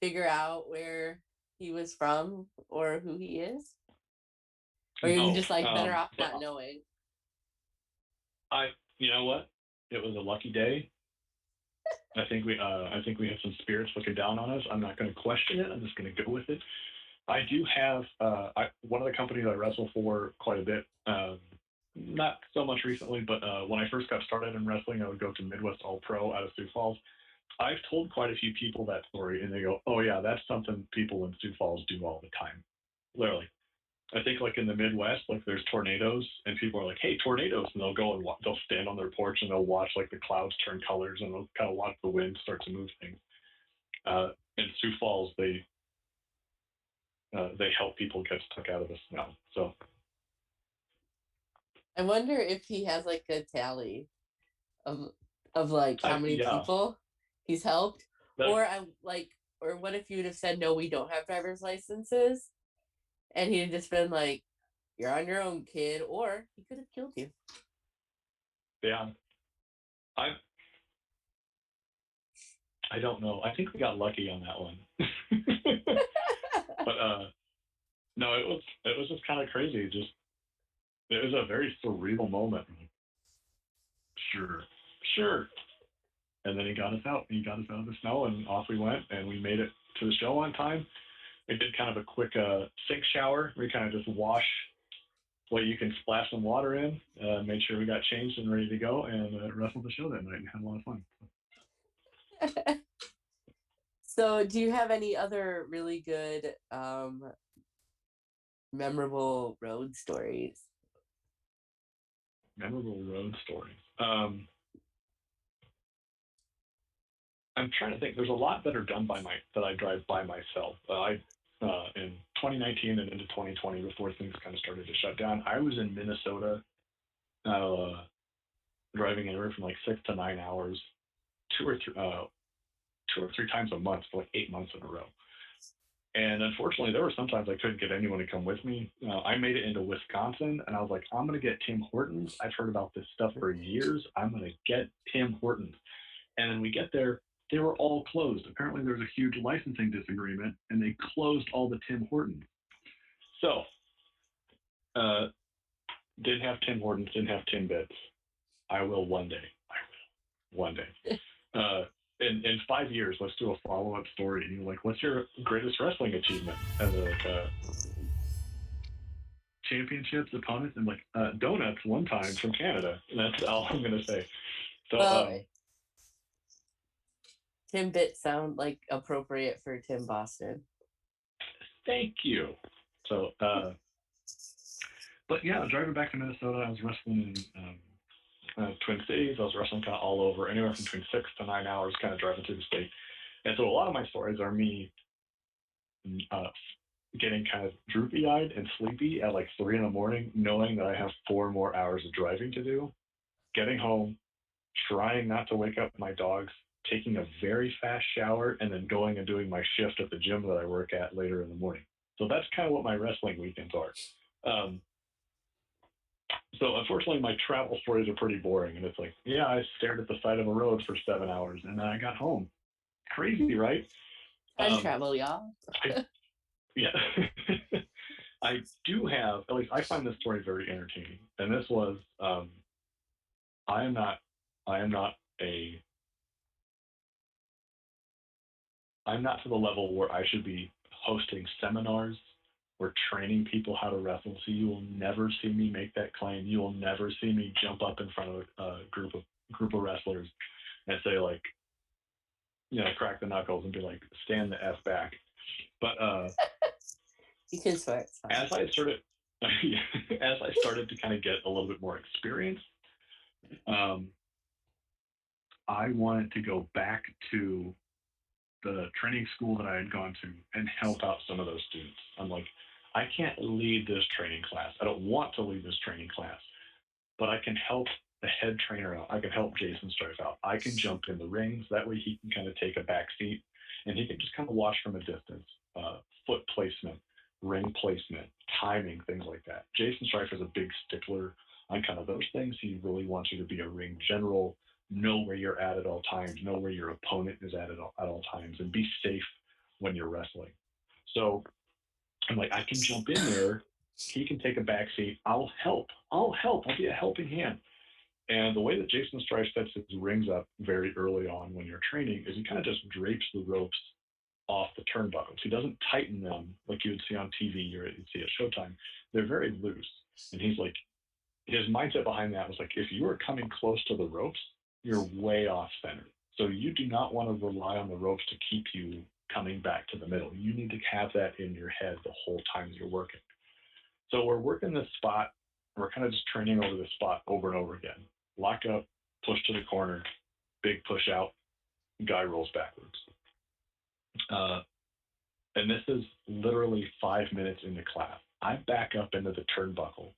figure out where he was from or who he is? Or are you just better off not knowing? You know what? It was a lucky day. I think we have some spirits looking down on us. I'm not going to question it. I'm just going to go with it. I do have one of the companies I wrestle for quite a bit. Not so much recently, but when I first got started in wrestling, I would go to Midwest All Pro out of Sioux Falls. I've told quite a few people that story, and they go, "Oh yeah, that's something people in Sioux Falls do all the time." Literally, I think in the Midwest, there's tornadoes, and people are like, "Hey, tornadoes!" and they'll go and they'll stand on their porch and they'll watch the clouds turn colors, and they'll kind of watch the wind start to move things. In Sioux Falls, they help people get stuck out of the snow. So I wonder if he has a tally of how many people he's helped, or what if you'd have said no, we don't have driver's licenses, and he'd just been like, you're on your own, kid, or he could have killed you. Yeah, I don't know. I think we got lucky on that one. But no, it was just kind of crazy. It was a very surreal moment. Sure. And then he got us out. He got us out of the snow, and off we went, and we made it to the show on time. We did kind of a quick sink shower. We kind of just wash what you can splash some water in, made sure we got changed and ready to go, and wrestled the show that night and had a lot of fun. So do you have any other really good memorable road stories? Memorable road stories. I'm trying to think. There's a lot that are done that I drive by myself. In 2019 and into 2020, before things kind of started to shut down, I was in Minnesota, driving anywhere from 6 to 9 hours, two or three times a month for 8 months in a row. And unfortunately, there were sometimes I couldn't get anyone to come with me. I made it into Wisconsin, and I was like, I'm going to get Tim Hortons. I've heard about this stuff for years. I'm going to get Tim Hortons. And then we get there. They were all closed. Apparently, there was a huge licensing disagreement, and they closed all the Tim Hortons. So, didn't have Tim Hortons, didn't have Timbits. I will one day. In 5 years, let's do a follow-up story. And you're like, what's your greatest wrestling achievement? And they're like, championships, opponents, and donuts one time from Canada. And that's all I'm going to say. So, Timbits sound appropriate for Tim Boston. Thank you. So, but yeah, driving back to Minnesota, I was wrestling in Twin Cities. I was wrestling kind of all over, anywhere from between 6 to 9 hours, kind of driving through the state. And so a lot of my stories are me uh, getting kind of droopy eyed and sleepy at like 3 in the morning, knowing that I have 4 more hours of driving to do, getting home, trying not to wake up my dogs, taking a very fast shower, and then going and doing my shift at the gym that I work at later in the morning. So that's kind of what my wrestling weekends are. Um, so unfortunately, my travel stories are pretty boring, and it's like, yeah, I stared at the side of a road for 7 hours, and then I got home. Crazy, right? Time Um, travel, y'all. I, yeah, I do have. At least I find this story very entertaining, and this was. I am not. I am not a. I'm not to the level where I should be hosting seminars or training people how to wrestle. So you will never see me make that claim. You will never see me jump up in front of a group of wrestlers and say like, crack the knuckles and be like, stand the f back. But You can swear it's fine. as I started, as I started to kind of get a little bit more experience, um, I wanted to go back to the training school that I had gone to and help out some of those students. I'm like, I can't lead this training class. I don't want to lead this training class, but I can help the head trainer out. I can help Jason Strife out. I can jump in the rings. That way he can kind of take a back seat and he can just kind of watch from a distance. Foot placement, ring placement, timing, things like that. Jason Strife is a big stickler on kind of those things. He really wants you to be a ring general, know where you're at all times, know where your opponent is at all times, and be safe when you're wrestling. So I'm like, I can jump in there. He can take a back seat. I'll help. I'll help. I'll be a helping hand. And the way that Jason Strife sets his rings up very early on when you're training is he kind of just drapes the ropes off the turnbuckles. He doesn't tighten them like you would see on TV or you'd see at Showtime. They're very loose. And he's like, his mindset behind that was like, if you are coming close to the ropes, you're way off center. So you do not want to rely on the ropes to keep you coming back to the middle. You need to have that in your head the whole time you're working. So we're working this spot. We're kind of just training over this spot over and over again. Lock up, push to the corner, big push out, guy rolls backwards. And this is literally 5 minutes into class. I back up into the turnbuckle.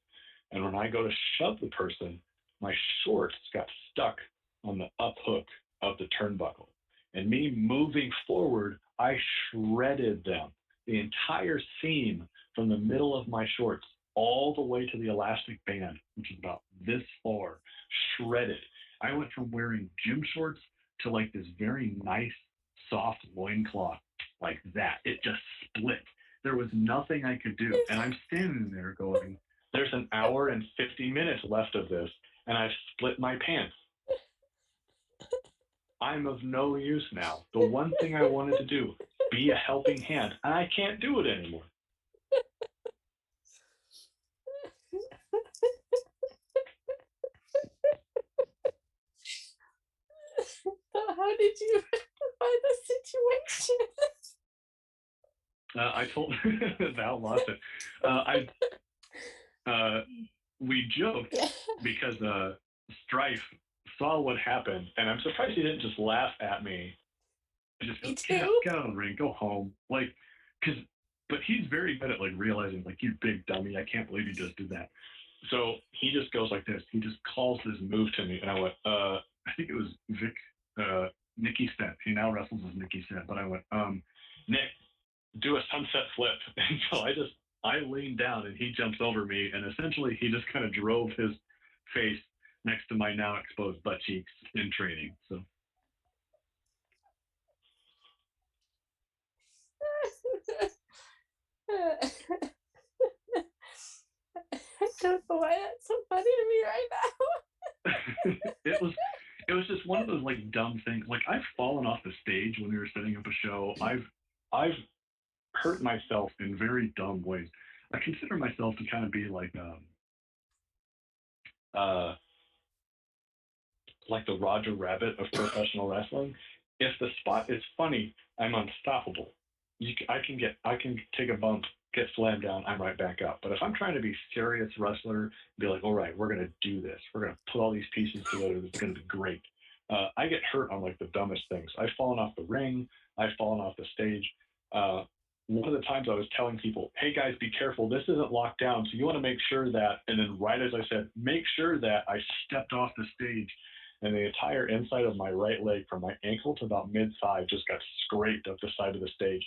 And when I go to shove the person, my shorts got stuck on the up hook of the turnbuckle. And me moving forward, I shredded them. The entire seam from the middle of my shorts all the way to the elastic band, which is about this far, shredded. I went from wearing gym shorts to like this very nice, soft loincloth like that. It just split. There was nothing I could do. And I'm standing there going, there's an hour and 50 minutes left of this, and I've split my pants. I'm of no use now. The one thing I wanted to do, be a helping hand, and I can't do it anymore. So how did you rectify the situation? I told Val lost it. We joked because Strife saw what happened, and I'm surprised he didn't just laugh at me. Just go, get out of the ring, go home. Like, but he's very good at like realizing, like, you big dummy, I can't believe you just did that. So he just goes like this. He just calls this move to me, and I went, I think it was Nicky Set. He now wrestles as Nicky Set, but I went, Nick, do a sunset flip. And so I leaned down and he jumps over me, and essentially he just kind of drove his face next to my now exposed butt cheeks in training. So I don't know why that's so funny to me right now. it was just one of those like dumb things. Like, I've fallen off the stage when we were setting up a show. I've hurt myself in very dumb ways. I consider myself to kind of be like the Roger Rabbit of professional wrestling. If the spot is funny, I'm unstoppable. I can take a bump, get slammed down, I'm right back up. But if I'm trying to be serious wrestler, be like, all right, we're gonna do this. We're gonna put all these pieces together. It's gonna be great. I get hurt on like the dumbest things. I've fallen off the ring. I've fallen off the stage. one of the times I was telling people, hey guys, be careful. This isn't locked down. So you want to make sure that, and then right as I said, make sure that, I stepped off the stage and the entire inside of my right leg from my ankle to about mid thigh just got scraped up the side of the stage.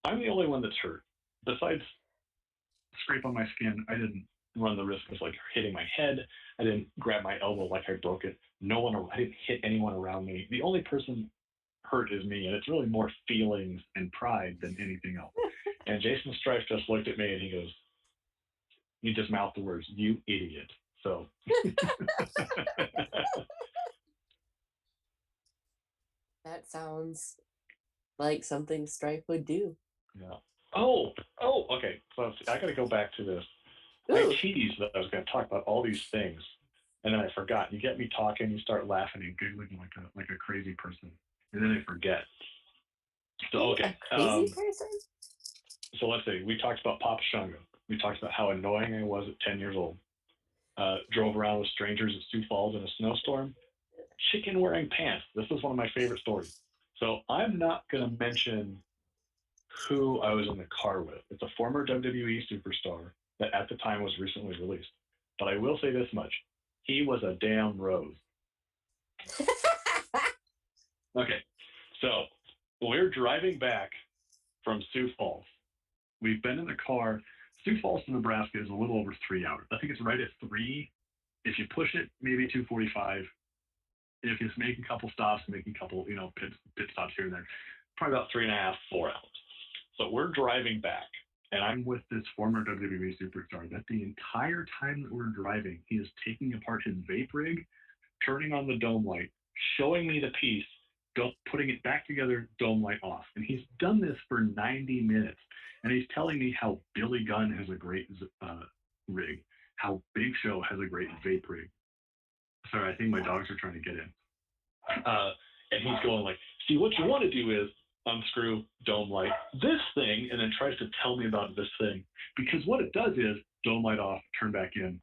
I'm the only one that's hurt. Besides scrape on my skin, I didn't run the risk of like hitting my head. I didn't grab my elbow like I broke it. I didn't hit anyone around me. The only person hurt is me, and it's really more feelings and pride than anything else. And Jason Strife just looked at me and he just mouthed the words, "You idiot." So That sounds like something Strife would do. yeah. Oh, okay. So I got to go back to this. Ooh. I teased that I was going to talk about all these things, and then I forgot. You get me talking, you start laughing and giggling like a crazy person, and then I forget. So okay, a crazy person. So let's see. We talked about Papa Shango. We talked about how annoying I was at 10 years old. Drove around with strangers at Sioux Falls in a snowstorm. Chicken wearing pants. This is one of my favorite stories. So I'm not going to mention who I was in the car with. It's a former WWE superstar that at the time was recently released. But I will say this much. He was a damn rose. Okay. So we're driving back from Sioux Falls. We've been in the car. Sioux Falls to Nebraska is a little over 3 hours. I think it's right at 3. If you push it, maybe 2:45. If you make a couple stops, making a couple, pit stops here and there, probably about 3.5, 4 hours. So we're driving back, and I'm with this former WWE superstar that the entire time that we're driving, he is taking apart his vape rig, turning on the dome light, showing me the piece, putting it back together, dome light off. And he's done this for 90 minutes. And he's telling me how Billy Gunn has a great rig, how Big Show has a great vape rig. Sorry, I think my dogs are trying to get in. And he's going like, see, what you want to do is unscrew dome light, this thing, and then tries to tell me about this thing. Because what it does is dome light off, turn back in.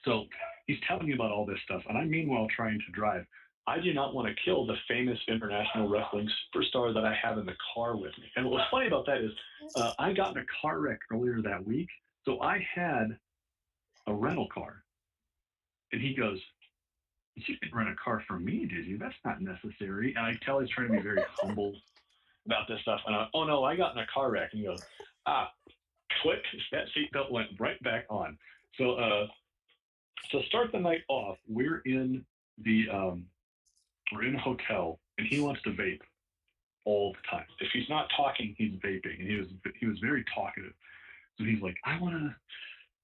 So he's telling me about all this stuff, and I'm meanwhile trying to drive. I do not want to kill the famous international wrestling superstar that I have in the car with me. And what was funny about that is I got in a car wreck earlier that week, so I had a rental car. And he goes, you didn't rent a car for me, did you? That's not necessary. And I tell he's trying to be very humble about this stuff. And oh no, I got in a car wreck. And he goes, click, that seatbelt went right back on. So to start the night off, we're in a hotel, and he wants to vape all the time. If he's not talking, he's vaping. And he was very talkative. So he's like, I want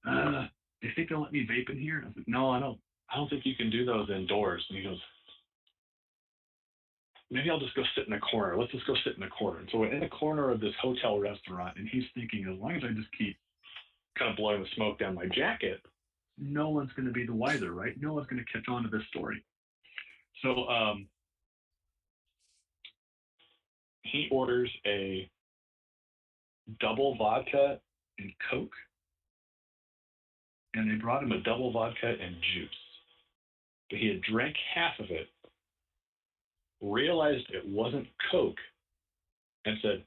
to, do you think they'll let me vape in here? I was like, no, I don't think you can do those indoors. And he goes, maybe I'll just go sit in a corner. Let's just go sit in a corner. And so we're in the corner of this hotel restaurant, and he's thinking, as long as I just keep kind of blowing the smoke down my jacket, no one's going to be the wiser, right? No one's going to catch on to this story. So he orders a double vodka and Coke, and they brought him a double vodka and juice. But he had drank half of it, realized it wasn't Coke, and said,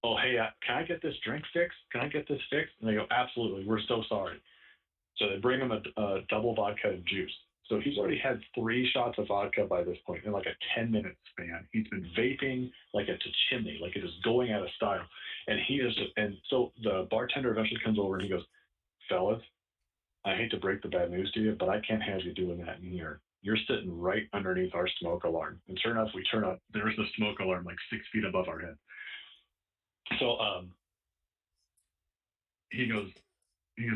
oh, hey, can I get this drink fixed? Can I get this fixed? And they go, absolutely, we're so sorry. So they bring him a double vodka and juice. So he's already had 3 shots of vodka by this point in like a 10-minute span. He's been vaping like it's a chimney, like it is going out of style. And so the bartender eventually comes over and he goes, fellas, I hate to break the bad news to you, but I can't have you doing that in here. You're sitting right underneath our smoke alarm. And sure enough, we turn up, there's the smoke alarm like 6 feet above our head. So he goes,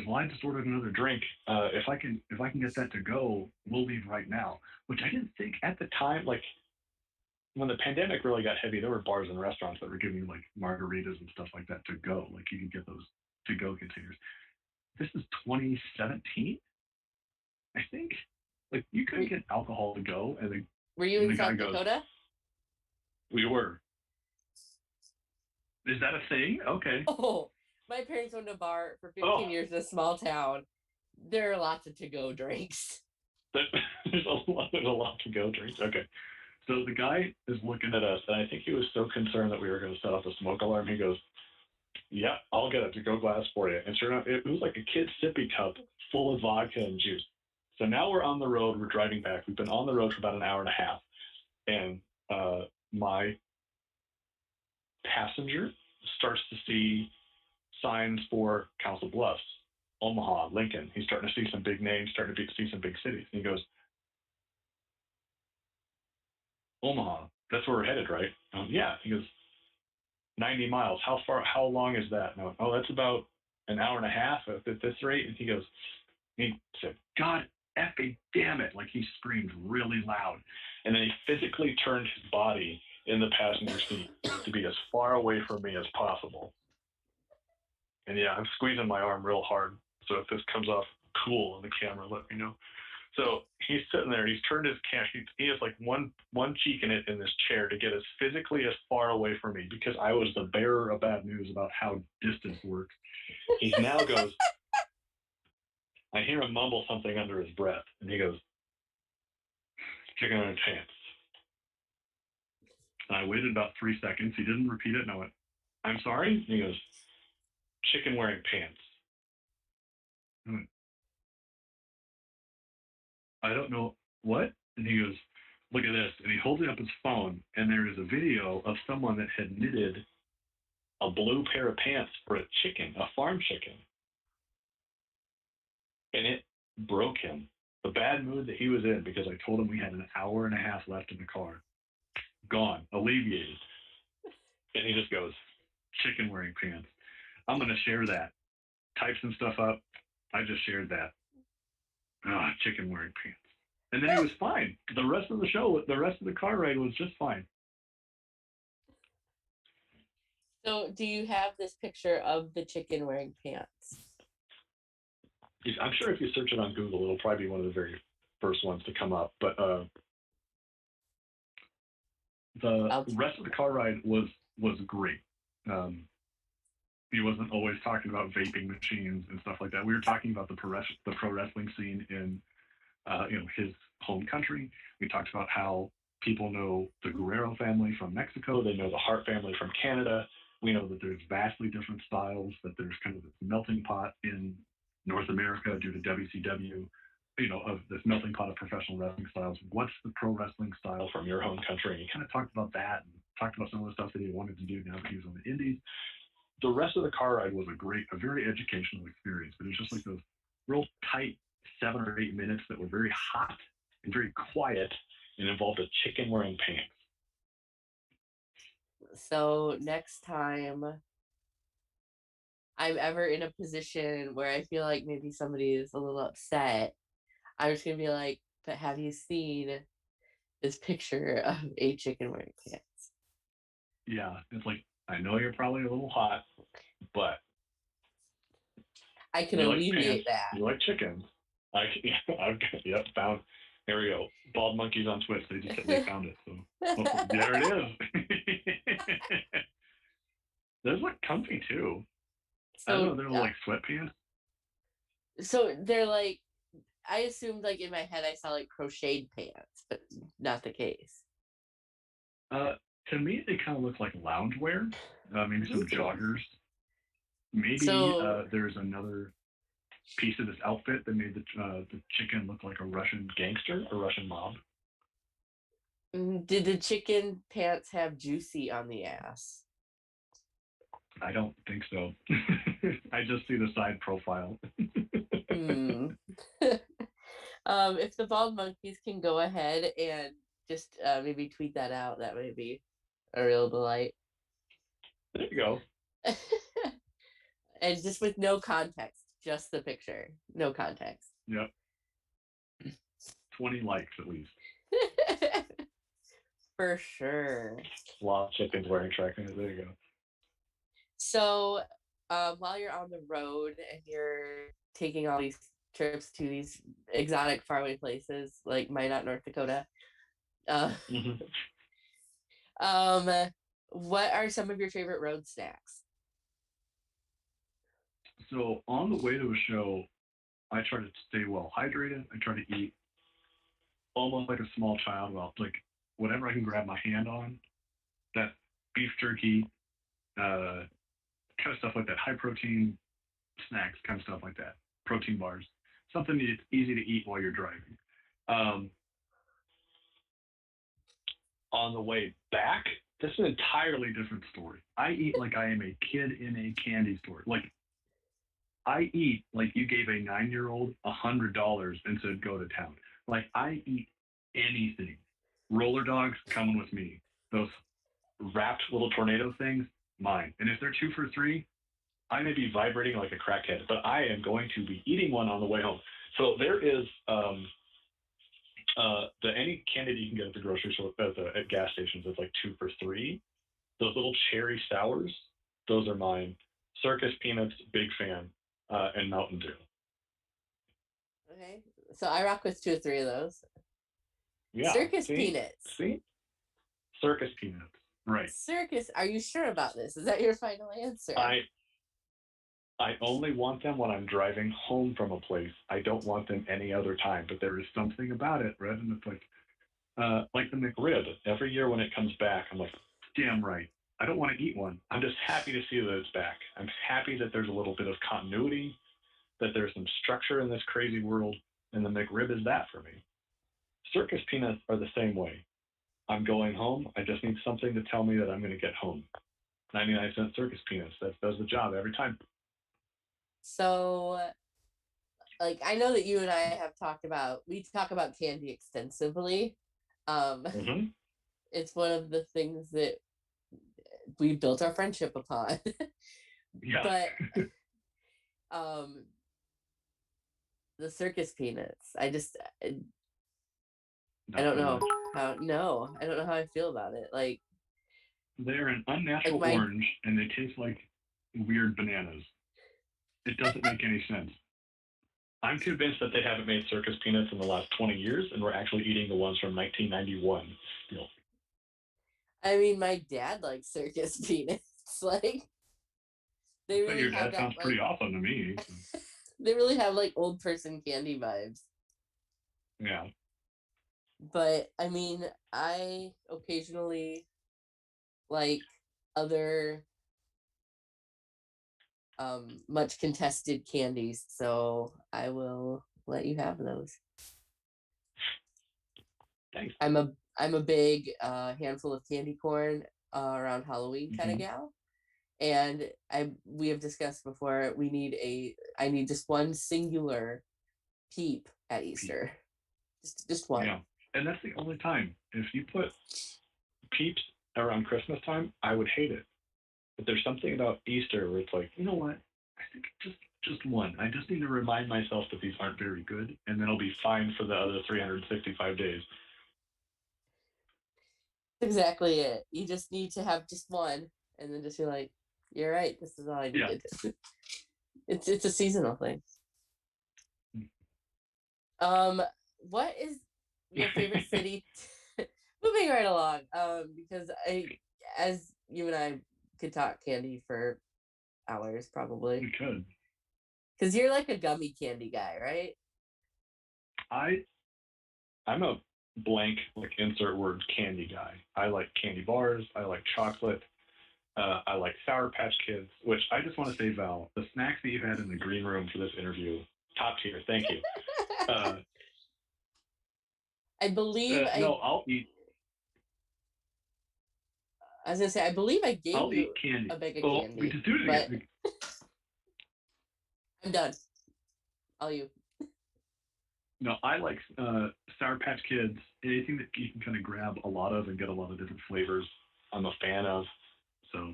well, I just ordered another drink. If I can get that to go, we'll leave right now. Which I didn't think at the time, like when the pandemic really got heavy, there were bars and restaurants that were giving like margaritas and stuff like that to go. Like you could get those to go containers. This is 2017, I think. Like you couldn't get alcohol to go, and were you in South Dakota? We were. Is that a thing? Okay. Oh, my parents owned a bar for 15 years in a small town. There are lots of to-go drinks. There's a lot to-go drinks. Okay. So the guy is looking at us, and I think he was so concerned that we were going to set off a smoke alarm. He goes, "Yeah, I'll get a to-go glass for you." And sure enough, it was like a kid's sippy cup full of vodka and juice. So now we're on the road. We're driving back. We've been on the road for about an hour and a half, and my passenger starts to see signs for Council Bluffs, Omaha, Lincoln. He's starting to see some big names, starting to see some big cities. And he goes, "Omaha, that's where we're headed, right?" Yeah. He goes, 90 miles. How far? How long is that? No. Oh, that's about an hour and a half at this rate. And he said, "God effing damn it!" Like he screamed really loud, and then he physically turned his body in the passenger seat to be as far away from me as possible. And yeah, I'm squeezing my arm real hard. So if this comes off cool on the camera, let me know. So he's sitting there. He's turned his he has like one cheek in this chair to get as physically as far away from me because I was the bearer of bad news about how distance works. He now goes. I hear him mumble something under his breath, and he goes, "Chicken on his pants." And I waited about 3 seconds. He didn't repeat it, and I went, "I'm sorry." And he goes, "Chicken wearing pants." I went, "I don't know what." And he goes, "Look at this." And he holds up his phone, and there is a video of someone that had knitted a blue pair of pants for a chicken, a farm chicken. And it broke him. The bad mood that he was in because I told him we had an hour and a half left in the car. Gone, alleviated. And he just goes, "Chicken wearing pants." I'm going to share that. Type some stuff up. I just shared that. Chicken wearing pants. And then he was fine. The rest of the show, the rest of the car ride was just fine. So, do you have this picture of the chicken wearing pants? I'm sure if you search it on Google, it'll probably be one of the very first ones to come up. But the rest of the car ride was great. He wasn't always talking about vaping machines and stuff like that. We were talking about the pro wrestling scene in his home country. We talked about how people know the Guerrero family from Mexico. They know the Hart family from Canada. We know that there's vastly different styles, that there's kind of this melting pot in North America due to WCW, of this melting pot of professional wrestling styles. What's the pro wrestling style from your home country? And he kind of talked about that and talked about some of the stuff that he wanted to do now that he was on the Indies. The rest of the car ride was a very educational experience, but it was just like those real tight 7 or 8 minutes that were very hot and very quiet and involved a chicken wearing pants. So next time I'm ever in a position where I feel like maybe somebody is a little upset, I'm just gonna be like, "But have you seen this picture of a chicken wearing pants?" Yeah, it's like, I know you're probably a little hot, but I can you like alleviate pants, that. you like chickens. Found. There we go. Bald monkeys on Twitch. They found it. So there it is. Those look comfy too. So, I don't know. They're like sweatpants. So they're like, I assumed like in my head I saw like crocheted pants, but not the case. To me, they kind of look like loungewear. Maybe some joggers. Maybe there's another piece of this outfit that made the chicken look like a Russian gangster, a Russian mob. Did the chicken pants have juicy on the ass? I don't think so. I just see the side profile. If the bald monkeys can go ahead and just maybe tweet that out, that may be a real delight. There you go. And just with no context, just the picture, no context. Yep. 20 likes at least. For sure. A lot of chickens wearing trackers. There you go. So while you're on the road and you're taking all these trips to these exotic faraway places like Minot, North Dakota, what are some of your favorite road snacks? So on the way to a show, I try to stay well hydrated. I try to eat almost like a small child. Well, like whatever I can grab my hand on. That beef jerky, kind of stuff like that, high protein snacks, kind of stuff like that, protein bars, something that's easy to eat while you're driving. Um, on the way back, this is an entirely different story. I eat like I am a kid in a candy store. Like I eat like you gave a 9-year-old $100 and said go to town. Like I eat anything. Roller dogs coming with me. Those wrapped little tornado things, mine. And if they're 2 for 3, I may be vibrating like a crackhead, but I am going to be eating one on the way home. So there is the any candy you can get at the grocery store at gas stations is like 2 for 3. Those little cherry sours, those are mine. Circus peanuts, big fan, and Mountain Dew. Okay. So I rock with 2 or 3 of those. Yeah. Circus peanuts. See? Circus peanuts. Right. Circus. Are you sure about this? Is that your final answer? I only want them when I'm driving home from a place. I don't want them any other time. But there is something about it, Red, and it's like the McRib. Every year when it comes back, I'm like, damn right. I don't want to eat one. I'm just happy to see that it's back. I'm happy that there's a little bit of continuity, that there's some structure in this crazy world, and the McRib is that for me. Circus peanuts are the same way. I'm going home. I just need something to tell me that I'm going to get home. 99-cent circus peanuts. That does the job every time. So, like, I know that you and I we talk about candy extensively. Mm-hmm. It's one of the things that we built our friendship upon. Yeah. But the circus peanuts, I don't know how. No, I don't know how I feel about it. Like they're an unnatural orange, and they taste like weird bananas. It doesn't make any sense. I'm convinced that they haven't made circus peanuts in the last 20 years, and we're actually eating the ones from 1991 still. I mean, my dad likes circus peanuts. Like they really your dad sounds pretty awesome to me. So. They really have like old person candy vibes. Yeah. But I mean, I occasionally like other much contested candies, so I will let you have those. Thanks. I'm a big handful of candy corn around Halloween kind of gal, and we have discussed before. I need just one singular peep at Easter, just one. Yeah, and that's the only time. If you put peeps around Christmas time, I would hate it. But there's something about Easter where it's like, you know what? I think just one. I just need to remind myself that these aren't very good, and then I'll be fine for the other 365 days. Exactly it. You just need to have just one, and then just be like, "You're right. This is all I needed." Yeah. It's a seasonal thing. What is your favorite city? Moving right along, because as you and I could talk candy for hours, probably. We could. Because you're like a gummy candy guy, right? I'm a blank, like insert word, candy guy. I like candy bars. I like chocolate. I like Sour Patch Kids, which I just want to say, Val, the snacks that you had in the green room for this interview, top tier. Thank you. I believe I'll eat. I was gonna say, I believe I gave I'll you eat candy. a bag of candy. We just do it again. I'm done. All you. No, I like Sour Patch Kids. Anything that you can kind of grab a lot of and get a lot of different flavors, I'm a fan of. So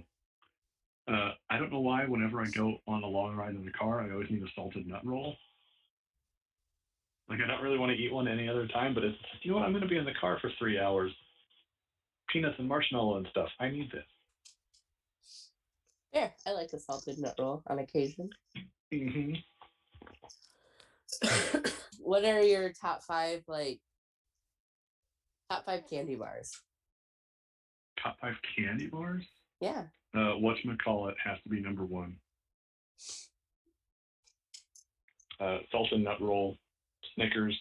I don't know why. Whenever I go on a long ride in the car, I always need a salted nut roll. Like I don't really want to eat one any other time, but it's you know what? I'm going to be in the car for 3 hours. Peanuts and marshmallow and stuff. I need this. Yeah, I like a salted nut roll on occasion. Mm-hmm. What are your top 5 candy bars? Top 5 candy bars? Yeah. Whatchamacallit has to be number 1. Salted nut roll, Snickers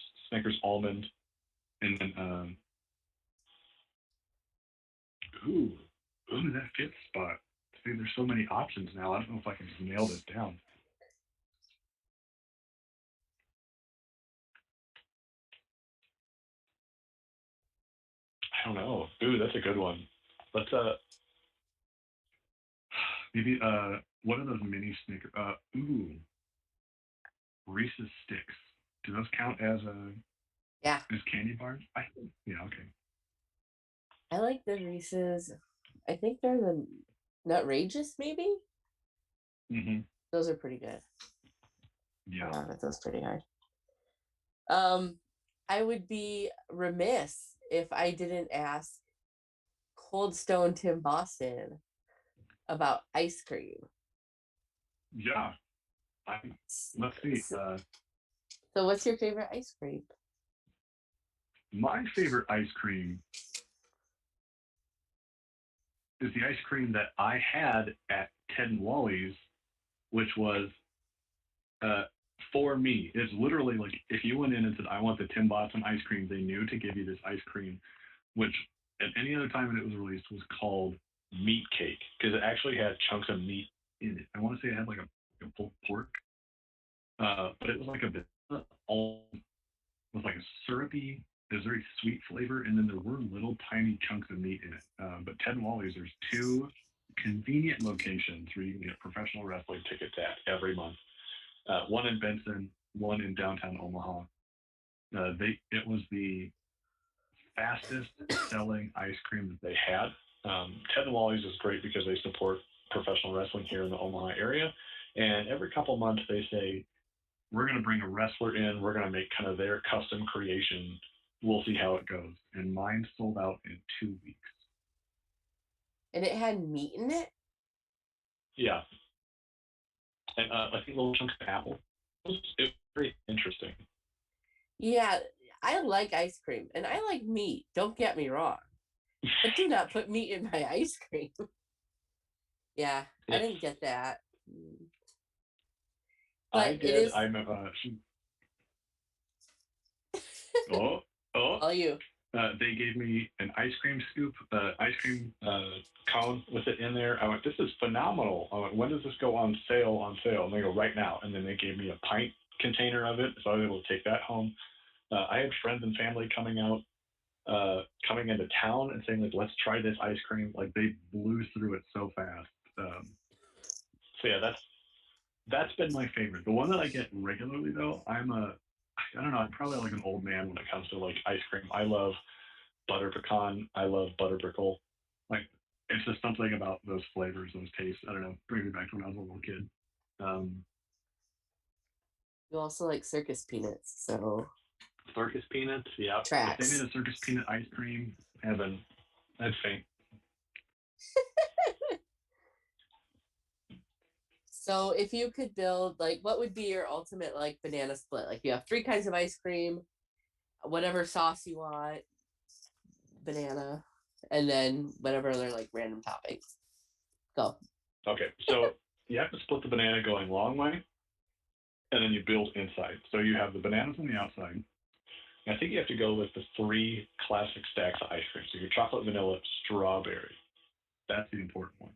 almond, and then Ooh, that fifth spot. See, there's so many options now. I don't know if I can just nail this down. I don't know. Ooh, that's a good one. Let's maybe what are those mini Snickers? Ooh, Reese's sticks. Do those count Yeah, as candy bars? I think. Yeah. Okay. I like the Reese's. I think they're the Nutrageous, maybe. Mm-hmm. Those are pretty good. Yeah. Yeah, that goes pretty hard. Um, I would be remiss if I didn't ask Cold Stone Tim Boston about ice cream. Yeah. I, let's see. So, what's your favorite ice cream? My favorite ice cream is the ice cream that I had at Ted and Wally's, which was uh, for me. It's literally like if you went in and said, "I want the Tim Boston ice cream," they knew to give you this ice cream, which at any other time when it was released was called meat cake because it actually had chunks of meat in it. I want to say it had like a pulled pork, but it was like a bit all with like a syrupy, this very sweet flavor, and then there were little tiny chunks of meat in it. But Ted and Wally's, there's two convenient locations where you can get professional wrestling tickets at every month. One in Benson, one in downtown Omaha. It was the fastest selling ice cream that they had. Ted and Wally's is great because they support professional wrestling here in the Omaha area, and every couple months they say we're going to bring a wrestler in. We're going to make kind of their custom creation. We'll see how it goes. And mine sold out in 2 weeks. And it had meat in it? Yeah. And I think little chunks of apple. It was very interesting. Yeah, I like ice cream and I like meat. Don't get me wrong. But do not put meat in my ice cream. Yeah, I It's, didn't get that. I But it did. is oh, oh, all you. they gave me an ice cream scoop, ice cream cone with it in there. I went, this is phenomenal. I went, when does this go on sale? On sale? And they go right now. And then they gave me a pint container of it, so I was able to take that home. I had friends and family coming into town and saying like, let's try this ice cream. Like they blew through it so fast. So yeah, that's been my favorite. The one that I get regularly though, I don't know, I'm probably like an old man when it comes to like ice cream. I love butter pecan. I love butter brickle. Like it's just something about those flavors, those tastes. I don't know. Bring me back to when I was a little kid. Um, You also like circus peanuts, so Circus peanuts. Yeah. If they made tracks. a circus peanut ice cream, heaven. I'd faint. So if you could build like what would be your ultimate like banana split? Like you have three kinds of ice cream, whatever sauce you want, banana, and then whatever other like random toppings. Go. Okay. So you have to split the banana going long way, and then you build inside. So you have the bananas on the outside. And I think you have to go with the three classic stacks of ice cream. So your chocolate, vanilla, strawberry. That's the important one.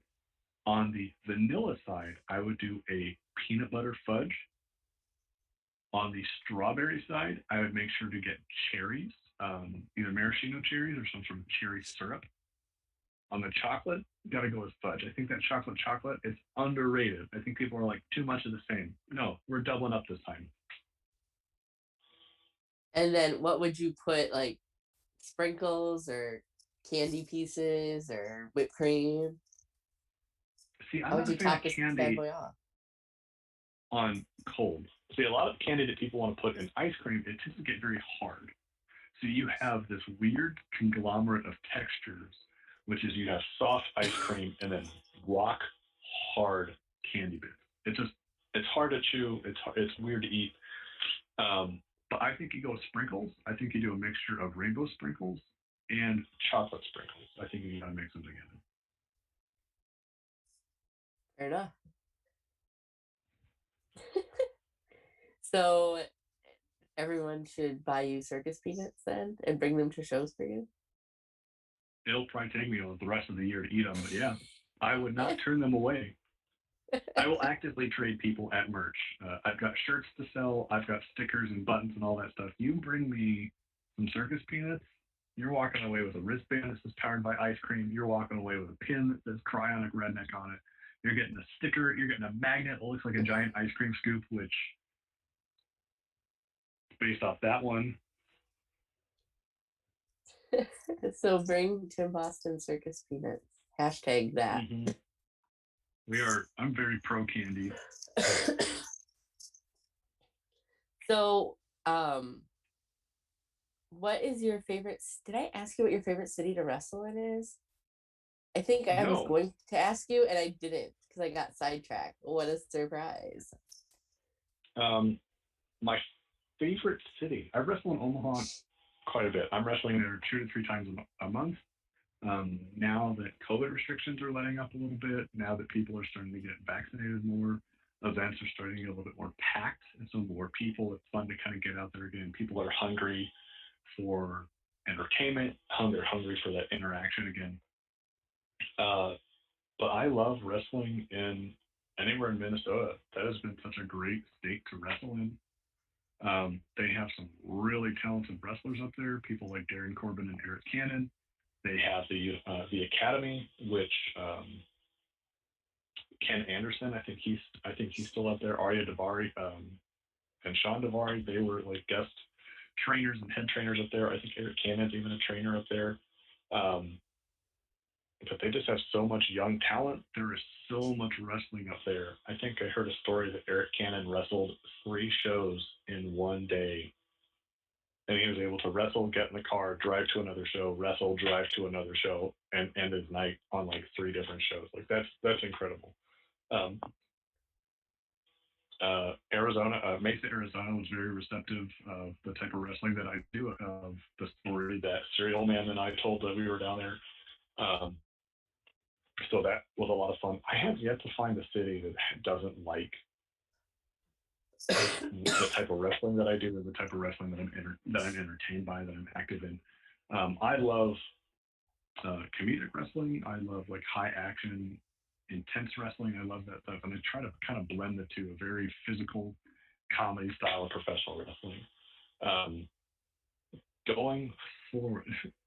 On the vanilla side, I would do a peanut butter fudge. On the strawberry side, I would make sure to get cherries, either maraschino cherries or some sort of cherry syrup. On the chocolate, you got to go with fudge. I think that chocolate is underrated. I think people are like too much of the same. No, we're doubling up this time. And then what would you put like sprinkles or candy pieces or whipped cream? See, I'm How would not a you fan of top this bad candy boy off? on cold. See, a lot of candy that people want to put in ice cream, it tends to get very hard. So you have this weird conglomerate of textures, which is you have soft ice cream and then rock hard candy bits. It's hard to chew. It's weird to eat. But I think you go with sprinkles. I think you do a mixture of rainbow sprinkles and chocolate sprinkles. I think you gotta mix them together. Fair enough. So everyone should buy you circus peanuts then and bring them to shows for you. it'll probably take me the rest of the year to eat them. But yeah, I would not turn them away. I will actively trade people at merch. I've got shirts to sell. I've got stickers and buttons and all that stuff. You bring me some circus peanuts, you're walking away with a wristband that says powered by ice cream. You're walking away with a pin that says cryonic redneck on it. You're getting a sticker. You're getting a magnet that looks like a giant ice cream scoop, which, based off that one, So bring Tim Boston circus peanuts. Hashtag that. mm-hmm. I'm very pro candy. So, what is your favorite? Did I ask you what your favorite city to wrestle in is? I think I was No. going to ask you, and I didn't because I got sidetracked. What a surprise! My favorite city. I wrestle in Omaha quite a bit. I'm wrestling there 2 to 3 times a month. Now that COVID restrictions are letting up a little bit, now that people are starting to get vaccinated more, events are starting to get a little bit more packed, and so more people. It's fun to kind of get out there again. People are hungry for entertainment, they're hungry for that interaction again. Uh, but I love wrestling in anywhere in Minnesota. That has been such a great state to wrestle in. They have some really talented wrestlers up there, people like Darren Corbin and Eric Cannon. They have the academy, which Ken Anderson, I think he's still up there. Arya Davari and Sean Davari, they were like guest trainers and head trainers up there. I think Eric Cannon's even a trainer up there. Um, but they just have so much young talent. There is so much wrestling up there. I think I heard a story that Eric Cannon wrestled 3 shows in one day, and he was able to wrestle, get in the car, drive to another show, wrestle, drive to another show, and end his night on like 3 different shows. Like that's incredible. Um, Mesa, Arizona was very receptive of the type of wrestling that I do, of the story that Serial Man and I told that we were down there. Um, so that was a lot of fun. I have yet to find a city that doesn't like the type of wrestling that I do, and the type of wrestling that I'm entertained by, that I'm active in. I love comedic wrestling. I love like high action, intense wrestling. I love that stuff, and I try to kind of blend the two, a very physical comedy style of professional wrestling. Um, Going forward,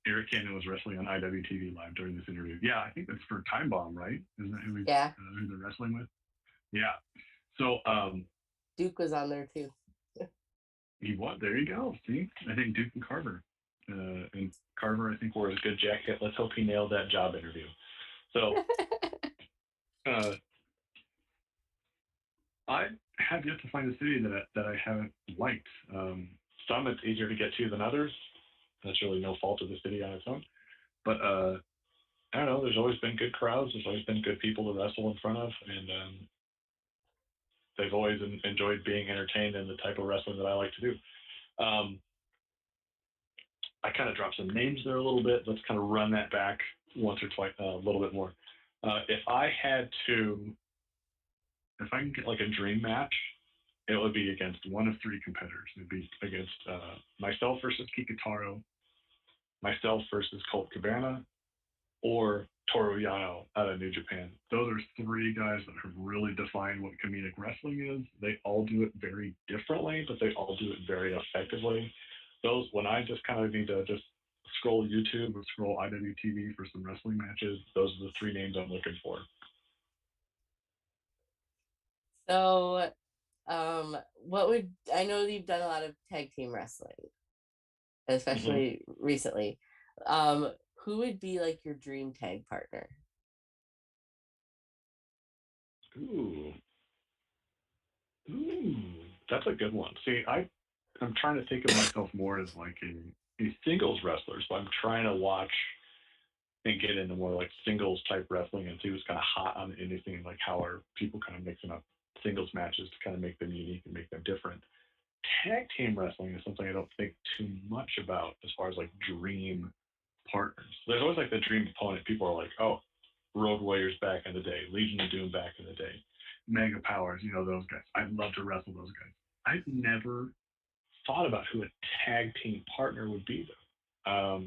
Eric Cannon was wrestling on IWTV Live during this interview. Yeah, I think that's for Time Bomb, right? Isn't that Yeah, who they're wrestling with? Yeah. So Duke was on there too. he what? There you go. See, I think Duke and Carver, and Carver, I think wore his good jacket. Let's hope he nailed that job interview. So uh, I have yet to find a city that I haven't liked. Some it's easier to get to than others. That's really no fault of the city on its own. But I don't know. There's always been good crowds. There's always been good people to wrestle in front of, and they've always enjoyed being entertained in the type of wrestling that I like to do. I kind of dropped some names there a little bit. Let's kind of run that back once or twice, a little bit more. If I can get like a dream match, it would be against one of 3 competitors. It'd be against myself versus Kikutaro, myself versus Colt Cabana, or Toru Yano out of New Japan. Those are 3 guys that have really defined what comedic wrestling is. They all do it very differently, but they all do it very effectively. Those, when I just kind of need to just scroll YouTube or scroll IWTV for some wrestling matches, those are the 3 names I'm looking for. So, what would I know you've done a lot of tag team wrestling, especially recently. Who would be like your dream tag partner? Ooh, ooh, that's a good one. See, I'm trying to think of myself more as like a singles wrestler, so I'm trying to watch and get into more like singles type wrestling and see what's kind of hot on the indie scene, like how are people kind of mixing up singles matches to kind of make them unique and make them different. Tag team wrestling is something I don't think too much about as far as like dream partners. There's always like the dream opponent. People are like, oh, Road Warriors back in the day, Legion of Doom back in the day, Mega Powers, those guys. I'd love to wrestle those guys. I've never thought about who a tag team partner would be though.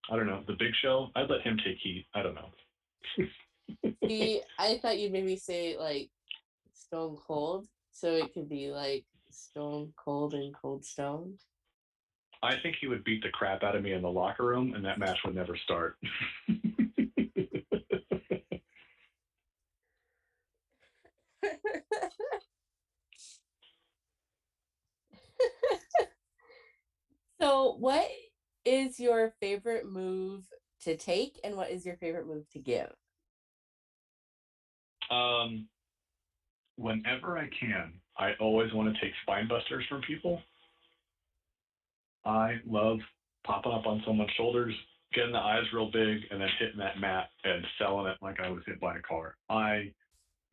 I don't know, the Big Show. I'd let him take heat. I don't know. See, I thought you'd maybe say like Stone Cold, so it could be like Stone Cold and Cold Stone. I think he would beat the crap out of me in the locker room, and that match would never start. So, what is your favorite move to take, and what is your favorite move to give? um, Whenever I can, I always want to take spine busters from people. I love popping up on someone's shoulders, getting the eyes real big, and then hitting that mat and selling it like I was hit by a car. I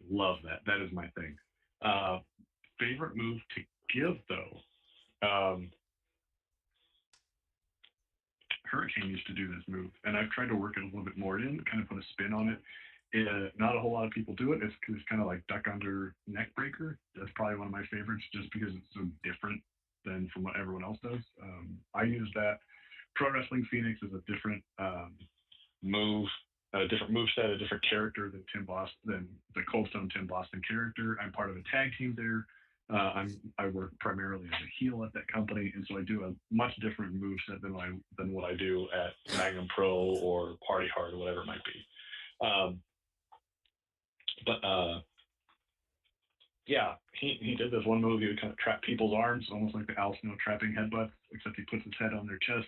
love that. That is my thing. Uh, Favorite move to give though. Um, Hurricane used to do this move, and I've tried to work it a little bit more in, kind of put a spin on it. Not a whole lot of people do it. It's kind of like duck under neck breaker. That's probably one of my favorites, just because it's so different than from what everyone else does. I use that. Pro Wrestling Phoenix is a different move, a different move set, a different character than than the Cold Stone Tim Boston character. I'm part of a tag team there. I work primarily as a heel at that company, and so I do a much different move set than what I do at Magnum Pro or Party Hard or whatever it might be. But yeah, he did this one move. He would kind of trap people's arms, almost like the Al Snow trapping headbutts, except he puts his head on their chest,